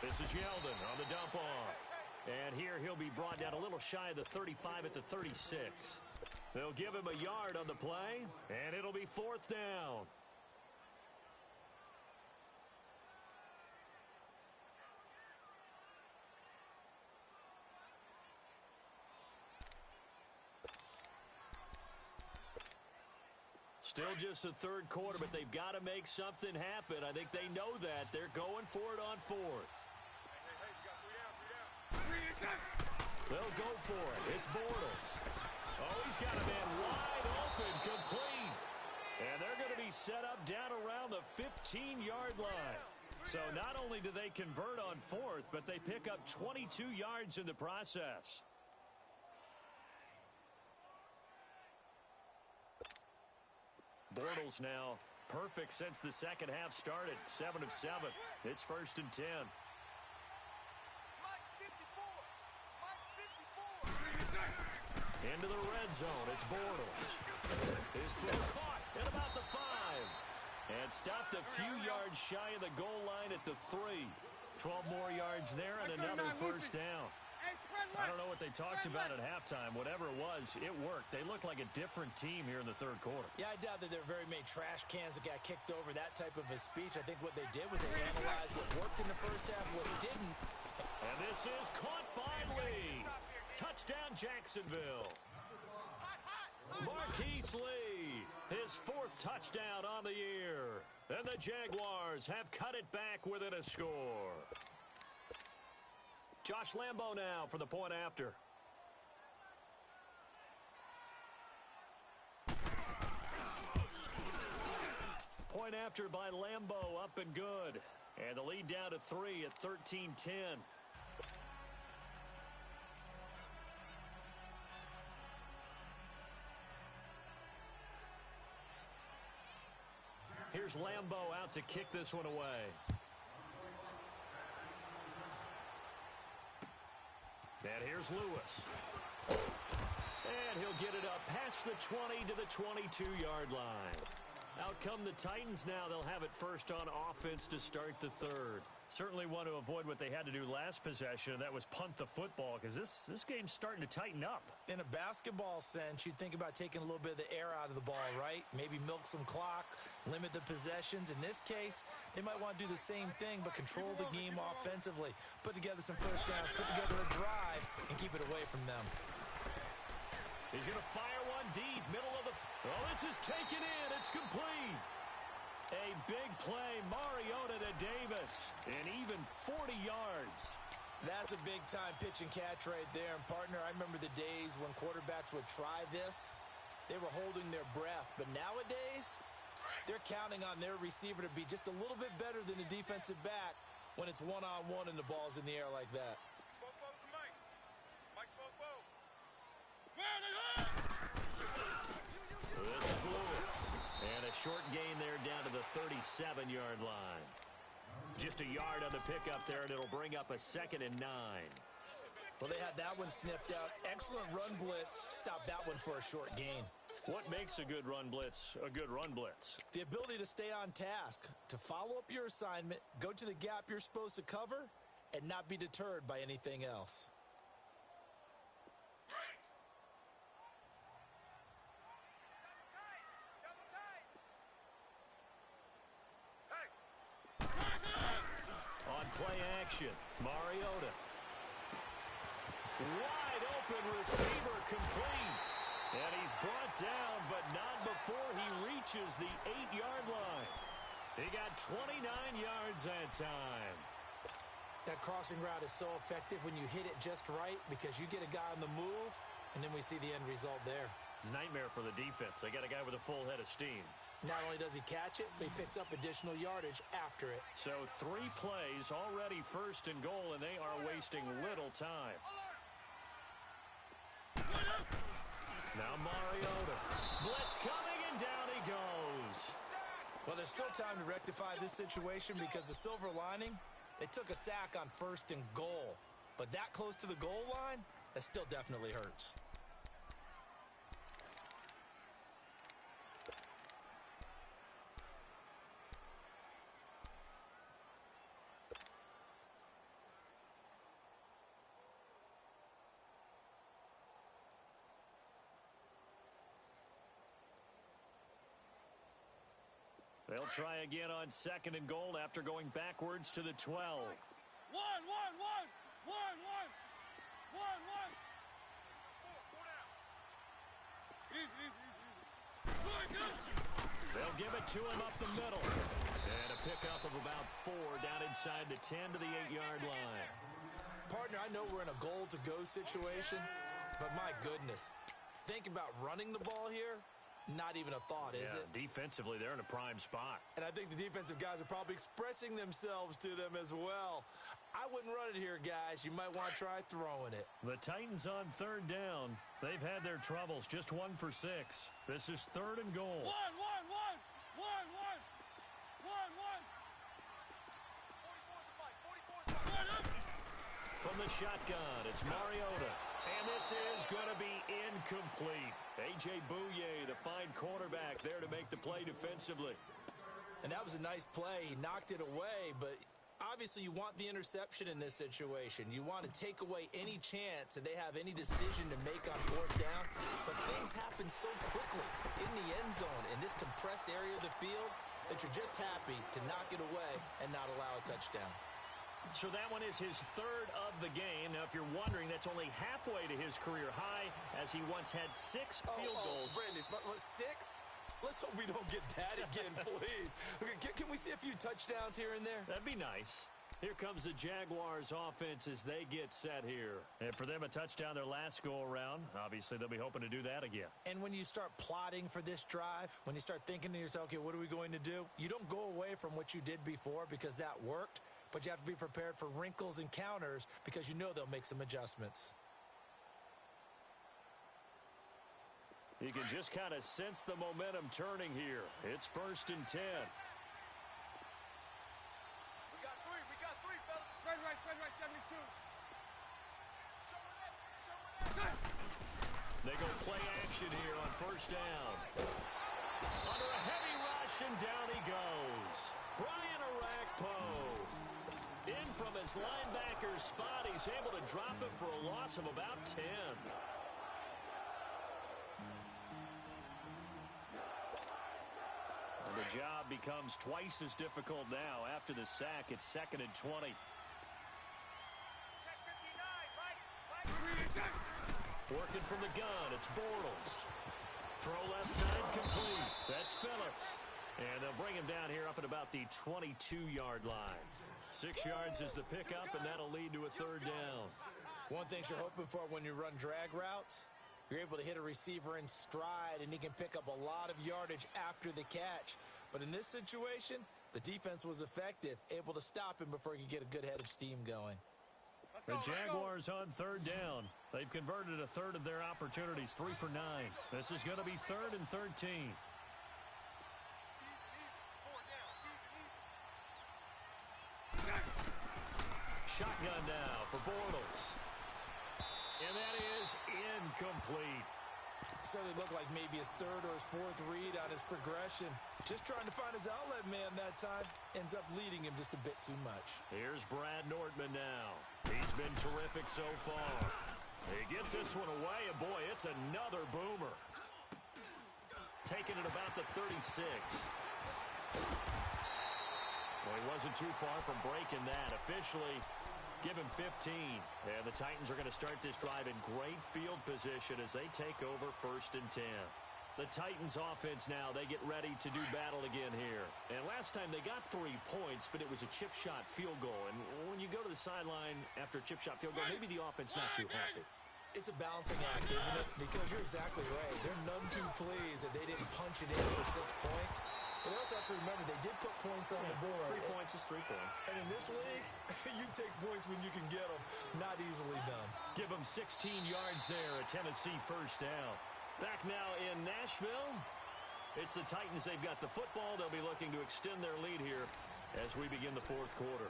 This is Yeldon on the dump off. And here he'll be brought down a little shy of the 35 at the 36. They'll give him a yard on the play, and it'll be 4th down. Still just the 3rd quarter, but they've got to make something happen. I think they know that. They're going for it on 4th. Hey, you got 3 down. They'll go for it. It's Bortles. Oh, he's got a man wide open, complete. And they're going to be set up down around the 15-yard line. So not only do they convert on 4th, but they pick up 22 yards in the process. Bortles now perfect since the second half started. 7 of 7. It's 1st and 10. Into the red zone. It's Bortles. His throw caught at about the 5. And stopped a few yards shy of the goal line at the 3. 12 more yards there and another first down. I don't know what they talked about at halftime. Whatever it was, it worked. They look like a different team here in the 3rd quarter. Yeah, I doubt that there are very many trash cans that got kicked over, that type of a speech. I think what they did was they analyzed what worked in the first half, what didn't. And this is caught by Lee. Touchdown, Jacksonville. Marquise Lee. His 4th touchdown on the year. And the Jaguars have cut it back within a score. Josh Lambo now for the point after. Point after by Lambo, up and good. And the lead down to 3 at 13-10. Here's Lambo out to kick this one away. And here's Lewis. And he'll get it up past the 20 to the 22-yard line. Out come the Titans now. They'll have it first on offense to start the 3rd. Certainly want to avoid what they had to do last possession, and that was punt the football, because this game's starting to tighten up. In a basketball sense, you think about taking a little bit of the air out of the ball, right? Maybe milk some clock, limit the possessions. In this case, they might want to do the same thing, but control the game offensively. Put together some first downs, put together a drive, and keep it away from them. He's going to fire one deep, middle of the... Oh, this is taken in. It's complete. A big play, Mariota to Davis, and even 40 yards. That's a big-time pitch and catch right there. And, partner, I remember the days when quarterbacks would try this. They were holding their breath. But nowadays, they're counting on their receiver to be just a little bit better than the defensive back when it's one-on-one and the ball's in the air like that. This is Lewis. And a short gain there down to the 37-yard line. Just a yard on the pickup there, and it'll bring up a 2nd and 9. Well, they had that one sniffed out. Excellent run blitz. Stop that one for a short gain. What makes a good run blitz a good run blitz? The ability to stay on task, to follow up your assignment, go to the gap you're supposed to cover, and not be deterred by anything else. Play action. Mariota. Wide open receiver complete. And he's brought down, but not before he reaches the 8-yard line. He got 29 yards that time. That crossing route is so effective when you hit it just right because you get a guy on the move, and then we see the end result there. It's a nightmare for the defense. They got a guy with a full head of steam. Not only does he catch it, but he picks up additional yardage after it. So 3 plays, already 1st and goal, and they are wasting little time. Now Mariota. Blitz coming, and down he goes. Well, there's still time to rectify this situation because the silver lining, they took a sack on 1st and goal. But that close to the goal line, that still definitely hurts. They'll try again on 2nd and goal after going backwards to the 12. One. They'll give it to him up the middle. And a pickup of about 4 down inside the 10 to the 8-yard line. Partner, I know we're in a goal-to-go situation, but my goodness, think about running the ball here. Not even a thought, is it? Defensively, they're in a prime spot. And I think the defensive guys are probably expressing themselves to them as well. I wouldn't run it here, guys. You might want to try throwing it. The Titans on 3rd down. They've had their troubles. Just 1 for 6. This is 3rd and goal. One. From the shotgun, it's Mariota. And this is going to be incomplete. A.J. Bouye, the fine quarterback, there to make the play defensively. And that was a nice play. He knocked it away, but obviously you want the interception in this situation. You want to take away any chance that they have any decision to make on 4th down. But things happen so quickly in the end zone in this compressed area of the field that you're just happy to knock it away and not allow a touchdown. So that one is his 3rd of the game. Now, if you're wondering, that's only halfway to his career high, as he once had 6 field goals. Brandon, but 6? Let's hope we don't get that again, please. Okay, can we see a few touchdowns here and there? That'd be nice. Here comes the Jaguars offense as they get set here. And for them, a touchdown their last go-around. Obviously, they'll be hoping to do that again. And when you start plotting for this drive, when you start thinking to yourself, okay, what are we going to do? You don't go away from what you did before because that worked, but you have to be prepared for wrinkles and counters because you know they'll make some adjustments. You can just kind of sense the momentum turning here. It's 1st and 10. We got three, fellas. Spread right, 72. They go play action here on 1st down. Under a heavy rush, and down he goes. Brian Arakpo. In from his linebacker's spot, he's able to drop him for a loss of about 10. And the job becomes twice as difficult now. After the sack, it's 2nd and 20. Working from the gun, it's Bortles. Throw left side complete. That's Phillips. And they'll bring him down here up at about the 22-yard line. 6 yards is the pickup, and that'll lead to a 3rd down. One thing you're hoping for when you run drag routes, you're able to hit a receiver in stride, and he can pick up a lot of yardage after the catch. But in this situation, the defense was effective, able to stop him before he could get a good head of steam going. The Jaguars on 3rd down. They've converted a third of their opportunities, 3 for 9. This is going to be 3rd and 13. Shotgun now for Bortles. And that is incomplete. So they look like maybe his 3rd or his 4th read on his progression. Just trying to find his outlet man that time. Ends up leading him just a bit too much. Here's Brad Nordman now. He's been terrific so far. He gets this one away, and boy, it's another boomer. Taking it about the 36. Well, he wasn't too far from breaking that. Officially, give him 15. And the Titans are going to start this drive in great field position as they take over 1st and 10. The Titans offense now, they get ready to do battle again here. And last time they got 3 points, but it was a chip shot field goal. And when you go to the sideline after a chip shot field goal, maybe the offense not too happy. It's a balancing act, isn't it? Because you're exactly right. They're none too pleased that they didn't punch it in for 6 points. But you also have to remember they did put points on the board. 3 points is 3 points. And in this league, you take points when you can get them. Not easily done. Give them 16 yards there, a Tennessee 1st down. Back now in Nashville. It's the Titans. They've got the football. They'll be looking to extend their lead here as we begin the 4th quarter.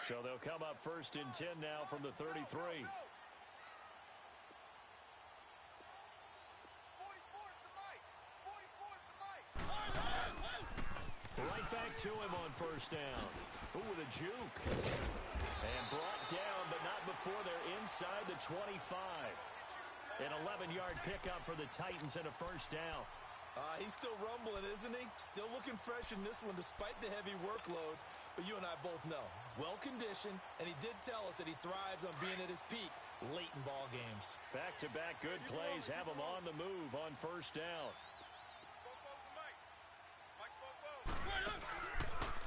So they'll come up 1st and 10 now from the 33. Right back to him on 1st down. Ooh, with a juke. And brought down, but not before they're inside the 25. An 11-yard pickup for the Titans and a 1st down. He's still rumbling, isn't he? Still looking fresh in this one despite the heavy workload. But you and I both know, well-conditioned, and he did tell us that he thrives on being at his peak late in ball games. Back-to-back good plays have him on the move on 1st down.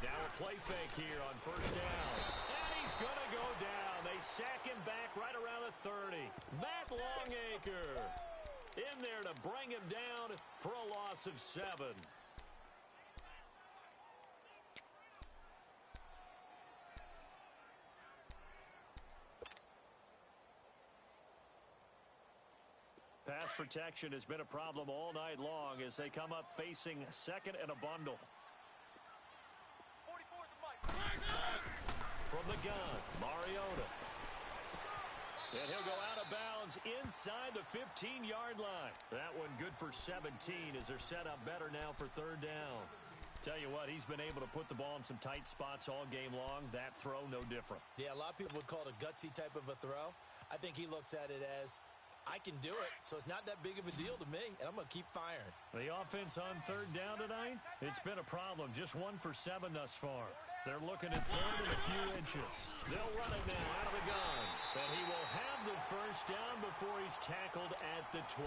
Now a play fake here on 1st down. And he's going to go down. They sack him back right around the 30. Matt Longacre in there to bring him down for a loss of 7. Pass protection has been a problem all night long as they come up facing 2nd and a bundle. From the gun, Mariota. And he'll go out of bounds inside the 15-yard line. That one good for 17 as they're set up better now for 3rd down. Tell you what, he's been able to put the ball in some tight spots all game long. That throw, no different. Yeah, a lot of people would call it a gutsy type of a throw. I think he looks at it as I can do it, so it's not that big of a deal to me, and I'm going to keep firing. The offense on third down tonight, it's been a problem. Just 1 for 7 thus far. They're looking at third and a few inches. They'll run it now out of the gun. And he will have the first down before he's tackled at the 12.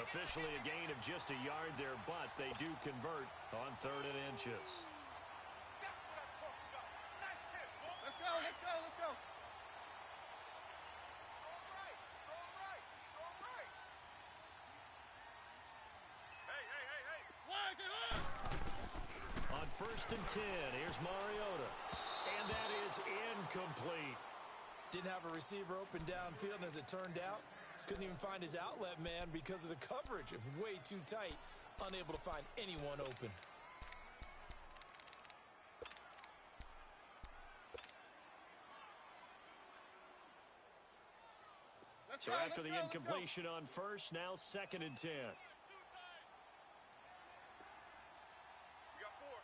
Officially a gain of just a yard there, but they do convert on third and inches. That's what I'm talking about. Nice hit, boy. Let's go, let's go, let's go. It's all right. It's all right. Hey. Why, get up? On first and 10, here's Mariota. And that is incomplete. Didn't have a receiver open downfield, and as it turned out, couldn't even find his outlet man because of the coverage. It was way too tight, unable to find anyone open. So after the incompletion on first, now second and 10. We got four.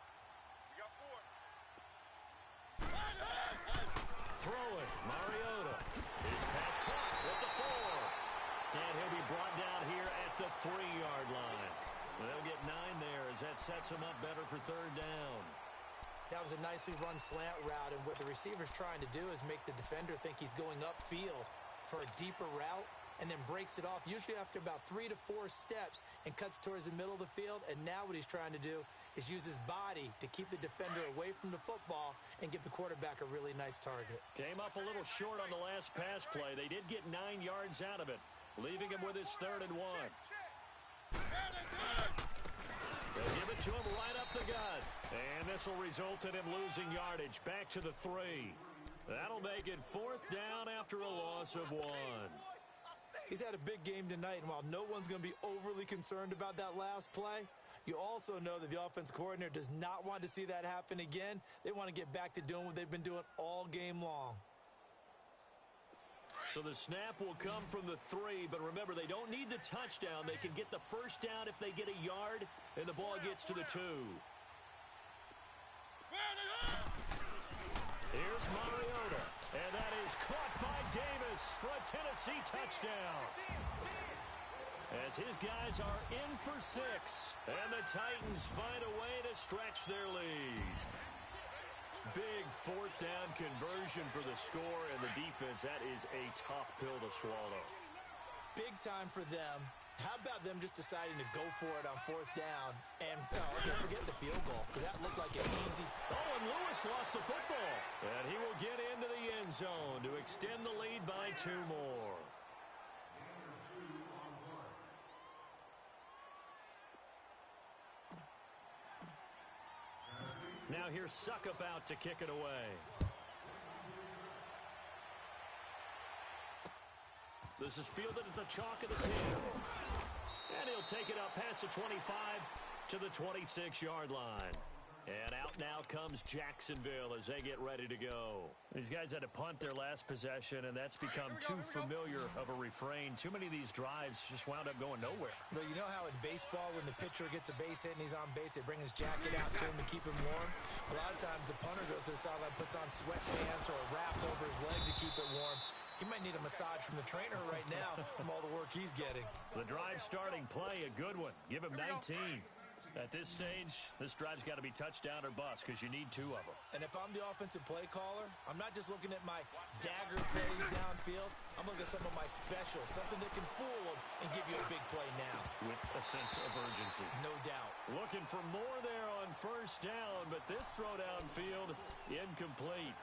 Throwing, Mariota. His pass caught with the 4. And he'll be brought down here at the 3-yard line. They'll get 9 there as that sets him up better for third down. That was a nicely run slant route, and what the receiver's trying to do is make the defender think he's going upfield for a deeper route, and then breaks it off, usually after about 3 to 4 steps, and cuts towards the middle of the field. And now what he's trying to do is use his body to keep the defender away from the football and give the quarterback a really nice target. Came up a little short on the last pass play. They did get 9 yards out of it, leaving him with his third and 1. They'll give it to him right up the gut. And this will result in him losing yardage back to the 3. That'll make it fourth down after a loss of 1. He's had a big game tonight, and while no one's going to be overly concerned about that last play, you also know that the offense coordinator does not want to see that happen again. They want to get back to doing what they've been doing all game long. So the snap will come from the 3, but remember, they don't need the touchdown. They can get the first down if they get a yard, and the ball gets to the 2. Here's Mariota, and that is caught by Davis for a Tennessee touchdown. As his guys are in for 6, and the Titans find a way to stretch their lead. Big fourth down conversion for the score, and the defense, that is a tough pill to swallow. Big time for them. How about them just deciding to go for it on fourth down and forget the field goal, because that looked like an easy. Oh, and Lewis lost the football. And he will get into the end zone to extend the lead by 2 more. Now here's Suckup out to kick it away. This is fielded at the chalk of the 10. And he'll take it up past the 25 to the 26-yard line. And out now comes Jacksonville as they get ready to go. These guys had to punt their last possession, and that's become too familiar of a refrain. Too many of these drives just wound up going nowhere. But you know how in baseball, when the pitcher gets a base hit and he's on base, they bring his jacket out to him to keep him warm? A lot of times the punter goes to the sideline, puts on sweatpants or a wrap over his leg to keep it warm. He might need a massage from the trainer right now from all the work he's getting. The drive starting play, a good one. Give him 19. At this stage, this drive's got to be touchdown or bust because you need 2 of them. And if I'm the offensive play caller, I'm not just looking at my dagger plays downfield. I'm looking at some of my specials, something that can fool them and give you a big play now. With a sense of urgency. No doubt. Looking for more there on first down, but this throw downfield, incomplete.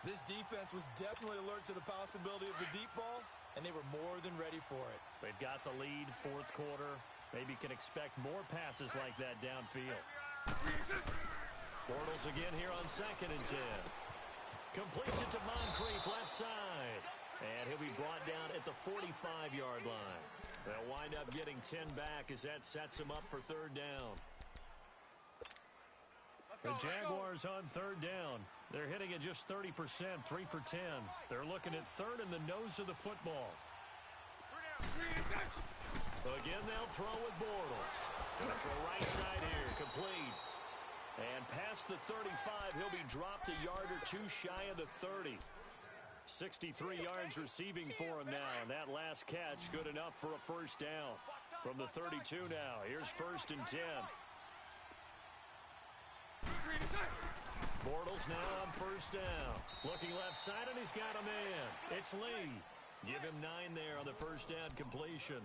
This defense was definitely alert to the possibility of the deep ball, and they were more than ready for it. They've got the lead, fourth quarter. Maybe can expect more passes like that downfield. Bortles again here on second and 10. Completes it to Moncrief left side. And he'll be brought down at the 45-yard line. They'll wind up getting 10 back as that sets him up for third down. The Jaguars on third down. They're hitting at just 30%, 3 for 10. They're looking at third in the nose of the football. Again, they'll throw with Bortles. Gonna throw right side here, complete. And past the 35, he'll be dropped a yard or 2 shy of the 30. 63 yards receiving for him now, and that last catch good enough for a first down. From the 32 now, here's 1st and 10. Bortles now on 1st down. Looking left side, and he's got a man. It's Lee. Give him 9 there on the 1st down completion.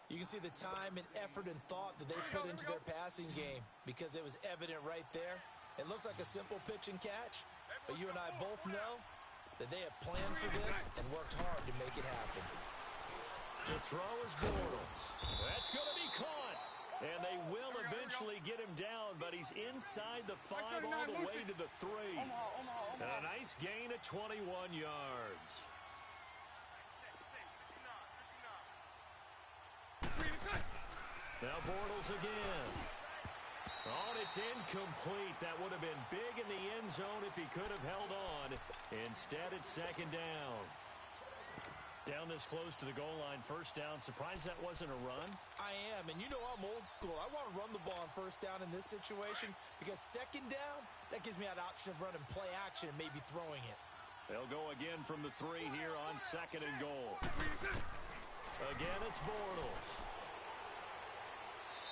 You can see the time and effort and thought that they put into their passing game because it was evident right there. It looks like a simple pitch and catch, but you and I both know that they have planned for this and worked hard to make it happen. To throw is Bortles. That's going to be caught. And they will eventually get him down, but he's inside the 5 all the way to the 3. And a nice gain of 21 yards. Now Bortles again. Oh, and it's incomplete. That would have been big in the end zone if he could have held on. Instead, it's 2nd down. Down this close to the goal line, 1st down. Surprised that wasn't a run? I am, and you know I'm old school. I want to run the ball on 1st down in this situation because 2nd down, that gives me an option of running play action and maybe throwing it. They'll go again from the 3 here on 2nd and goal. Again, it's Bortles.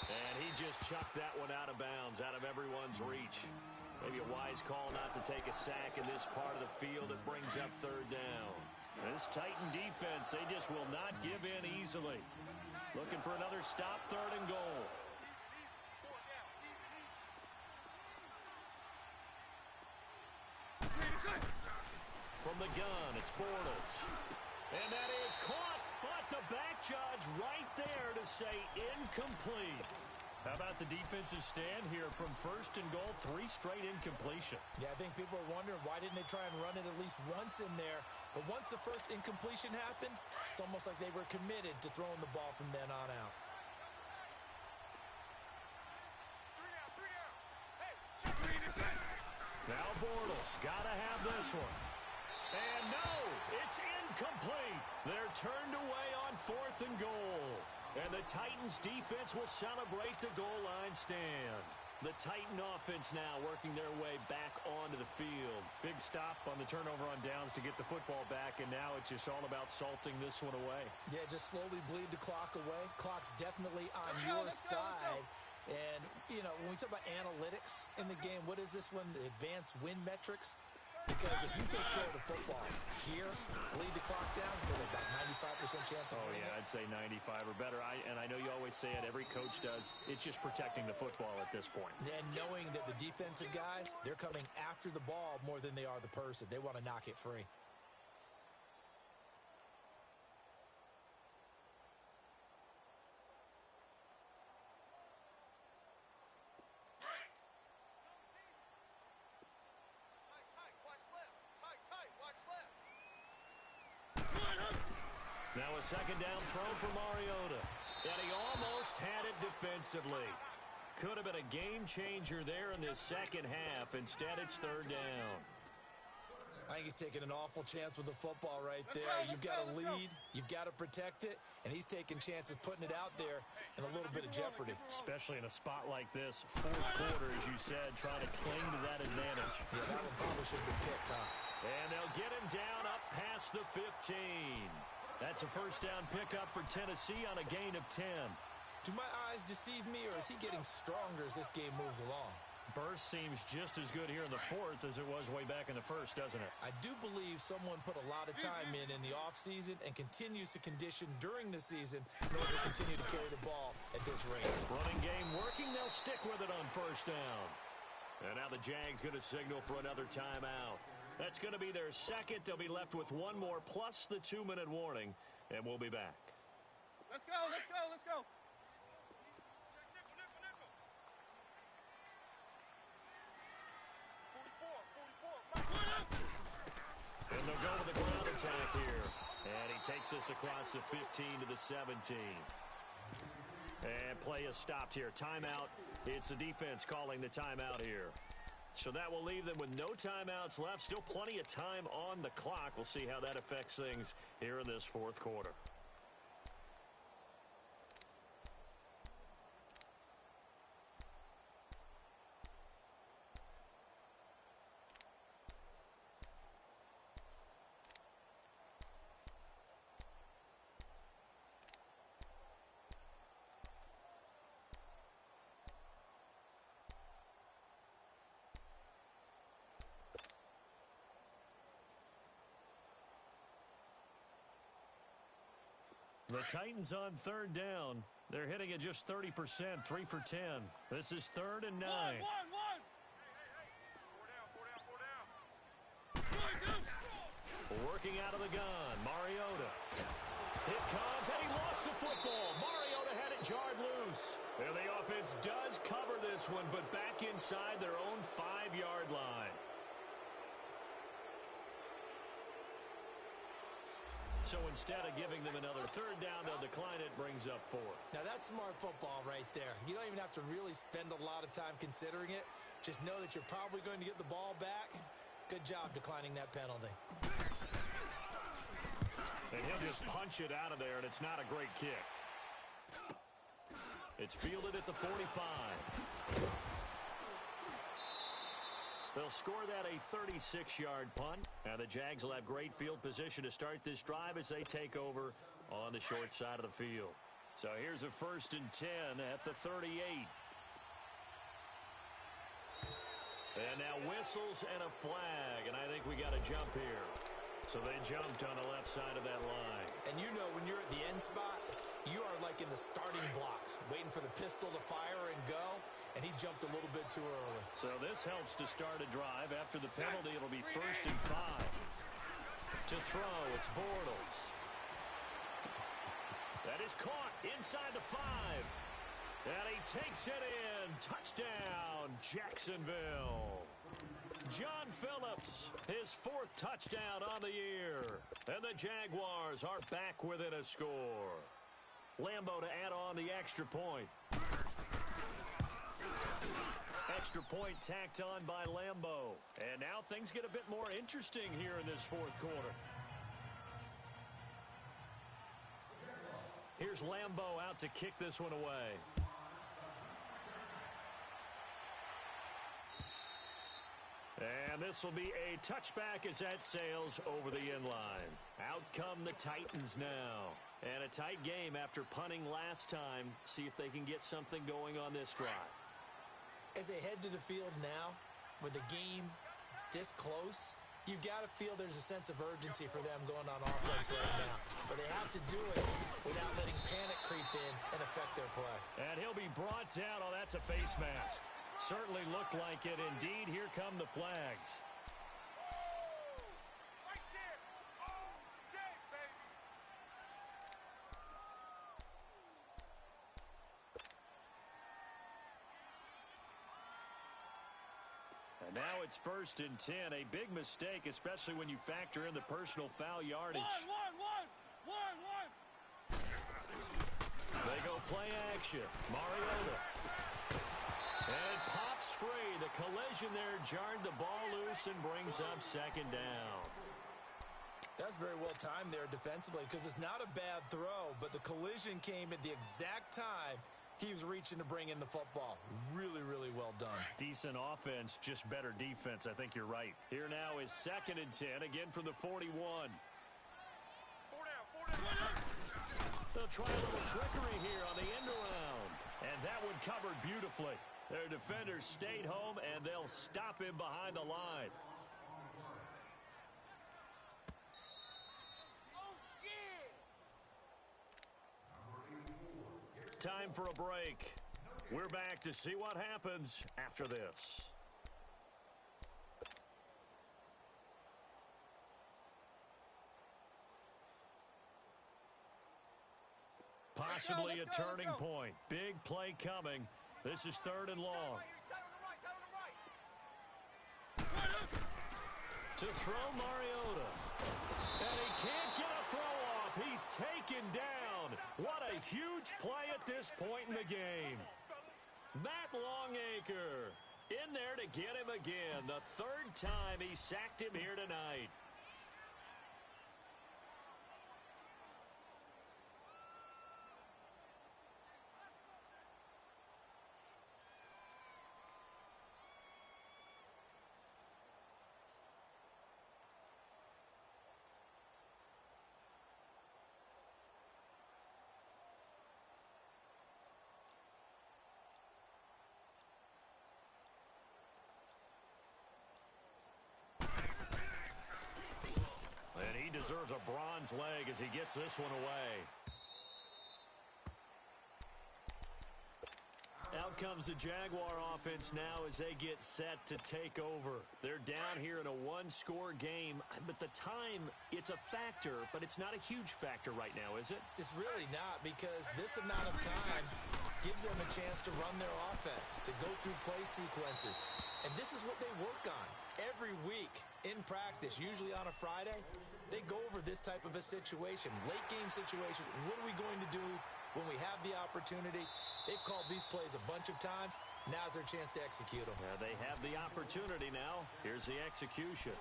And he just chucked that one out of bounds, out of everyone's reach. Maybe a wise call not to take a sack in this part of the field. It brings up 3rd down. This Titan defense, they just will not give in easily. Looking for another stop, 3rd and goal. From the gun, it's Bortles. And that is caught, but the back judge right there to say incomplete. How about the defensive stand here from 1st and goal, 3 straight incompletion? Yeah, I think people are wondering why didn't they try and run it at least once in there. But once the first incompletion happened, it's almost like they were committed to throwing the ball from then on out. Now Bortles, gotta have this one. And no, it's incomplete. They're turned away on 4th and goal. And the Titans defense will celebrate the goal line stand. The Titan offense now working their way back onto the field. Big stop on the turnover on downs to get the football back, and now it's just all about salting this one away. Yeah, just slowly bleed the clock away. Clock's definitely on your side. And, you know, when we talk about analytics in the game, what is this one? The advanced win metrics? Because if you take care of the football here, bleed the clock down, with about 95% chance of winning. Oh, yeah, I'd say 95 or better. And I know you always say it, every coach does. It's just protecting the football at this point. And knowing that the defensive guys, they're coming after the ball more than they are the person. They want to knock it free. Now a 2nd down throw for Mariota. And he almost had it defensively. Could have been a game changer there in this 2nd half. Instead, it's 3rd down. I think he's taking an awful chance with the football right there. You've got to lead. You've got to protect it. And he's taking chances putting it out there in a little bit of jeopardy. Especially in a spot like this. 4th quarter, as you said, trying to cling to that advantage. Yeah, that one probably should have been picked, huh? And they'll get him down up past the 15. That's a 1st down pickup for Tennessee on a gain of 10. Do my eyes deceive me, or is he getting stronger as this game moves along? Burst seems just as good here in the 4th as it was way back in the 1st, doesn't it? I do believe someone put a lot of time in the offseason and continues to condition during the season in order to continue to carry the ball at this rate. Running game working. They'll stick with it on 1st down. And now the Jags going to signal for another timeout. That's going to be their 2nd. They'll be left with one more plus the 2-minute warning, and we'll be back. Let's go, let's go, let's go. And they'll go with the ground attack here. And he takes us across the 15 to the 17. And play is stopped here. Timeout. It's the defense calling the timeout here. So that will leave them with no timeouts left. Still plenty of time on the clock. We'll see how that affects things here in this 4th quarter. The Titans on third down. They're hitting at just 30%, 3 for 10. This is 3rd and 9. One. Working out of the gun, Mariota. It comes, and he lost the football. Mariota had it jarred loose. And the offense does cover this one, but back inside their own 5-yard line. So instead of giving them another third down, they'll decline it, brings up 4. Now, that's smart football right there. You don't even have to really spend a lot of time considering it. Just know that you're probably going to get the ball back. Good job declining that penalty. And he'll just punch it out of there, and it's not a great kick. It's fielded at the 45. They'll score that a 36-yard punt. Now the Jags will have great field position to start this drive as they take over on the short side of the field. So here's a 1st and 10 at the 38. And now whistles and a flag, and I think we got a jump here. So they jumped on the left side of that line. And you know when you're at the end spot, you are like in the starting blocks, waiting for the pistol to fire and go, and he jumped a little bit too early. So this helps to start a drive. After the penalty, it'll be 1st and 5. To throw, it's Bortles. That is caught inside the 5. And he takes it in. Touchdown, Jacksonville. John Phillips, his 4th touchdown on the year. And the Jaguars are back within a score. Lambo to add on the extra point. Extra point tacked on by Lambo. And now things get a bit more interesting here in this 4th quarter. Here's Lambo out to kick this one away. And this will be a touchback as that sails over the end line. Out come the Titans now. And a tight game after punting last time. See if they can get something going on this drive. As they head to the field now, with the game this close, you've got to feel there's a sense of urgency for them going on offense right now. But they have to do it without letting panic creep in and affect their play. And he'll be brought down. Oh, that's a face mask. Certainly looked like it. Indeed, here come the flags. Right there. All day, baby. And now it's 1st and 10. A big mistake, especially when you factor in the personal foul yardage. One. They go play action. Mariota. And it pops free. The collision there jarred the ball loose and brings up 2nd down. That's very well timed there defensively because it's not a bad throw, but the collision came at the exact time he was reaching to bring in the football. Really, really well done. Decent offense, just better defense. I think you're right. Here now is 2nd and 10, again from the 41. 4 down. They'll try a little trickery here on the end around. And that one covered beautifully. Their defenders stayed home, and they'll stop him behind the line. Oh, yeah. Time for a break. We're back to see what happens after this. Possibly a turning point. Big play coming. This is 3rd and long. To throw Mariota. And he can't get a throw off. He's taken down. What a huge play at this point in the game. Matt Longacre in there to get him again. The 3rd time he sacked him here tonight. He deserves a bronze leg as he gets this one away. comes the Jaguar offense now as they get set to take over. They're down here in a one-score game, but the time, it's a factor, but it's not a huge factor right now, is it? It's really not, because this amount of time gives them a chance to run their offense, to go through play sequences. And this is what they work on every week in practice, usually on a Friday. They go over this type of a situation, late-game situation. What are we going to do when we have the opportunity? They've called these plays a bunch of times. Now's their chance to execute them. They have the opportunity now. Here's the execution.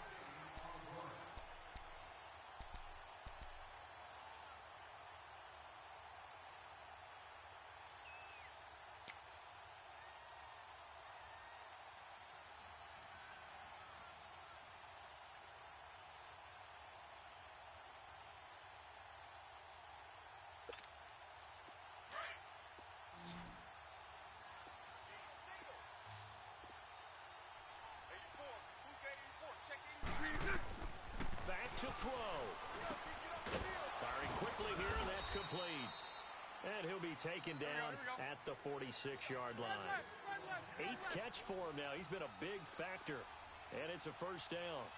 To throw. Firing quickly here, and that's complete. And he'll be taken down at the 46-yard line. 8th catch for him now. He's been a big factor. And it's a first down.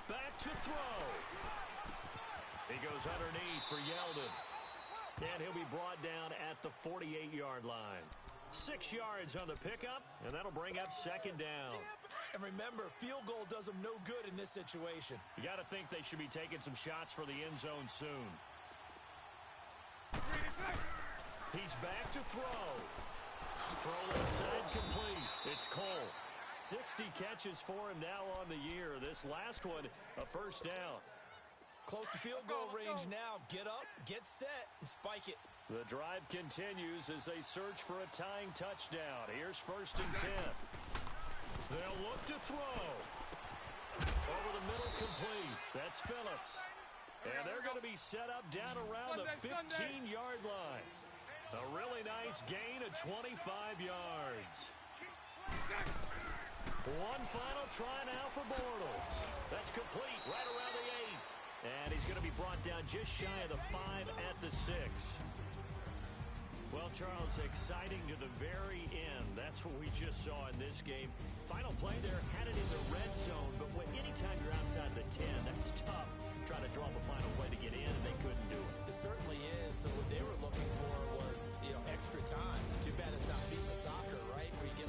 Back to throw. He goes underneath for Yeldon. And he'll be brought down at the 48-yard line. 6 yards on the pickup, and that'll bring up second down. And remember, field goal does them no good in this situation. You got to think they should be taking some shots for the end zone soon. He's back to throw. Throw left side complete. It's Cole. 60 catches for him now on the year. This last one, a first down. Close to field goal range now. Get up, get set, and spike it. The drive continues as they search for a tying touchdown. Here's 1st and 10. They'll look to throw. Over the middle complete. That's Phillips. And they're going to be set up down around the 15-yard line. A really nice gain of 25 yards. One final try now for Bortles. That's complete right around the 8. And he's going to be brought down just shy of the 5 at the 6. Well, Charles, exciting to the very end. That's what we just saw in this game. Final play there, had it in the red zone, but anytime you're outside the 10, that's tough. Trying to draw up a final play to get in, and they couldn't do it. It certainly is. So what they were looking for was, extra time. Too bad it's not FIFA soccer, right? Where you get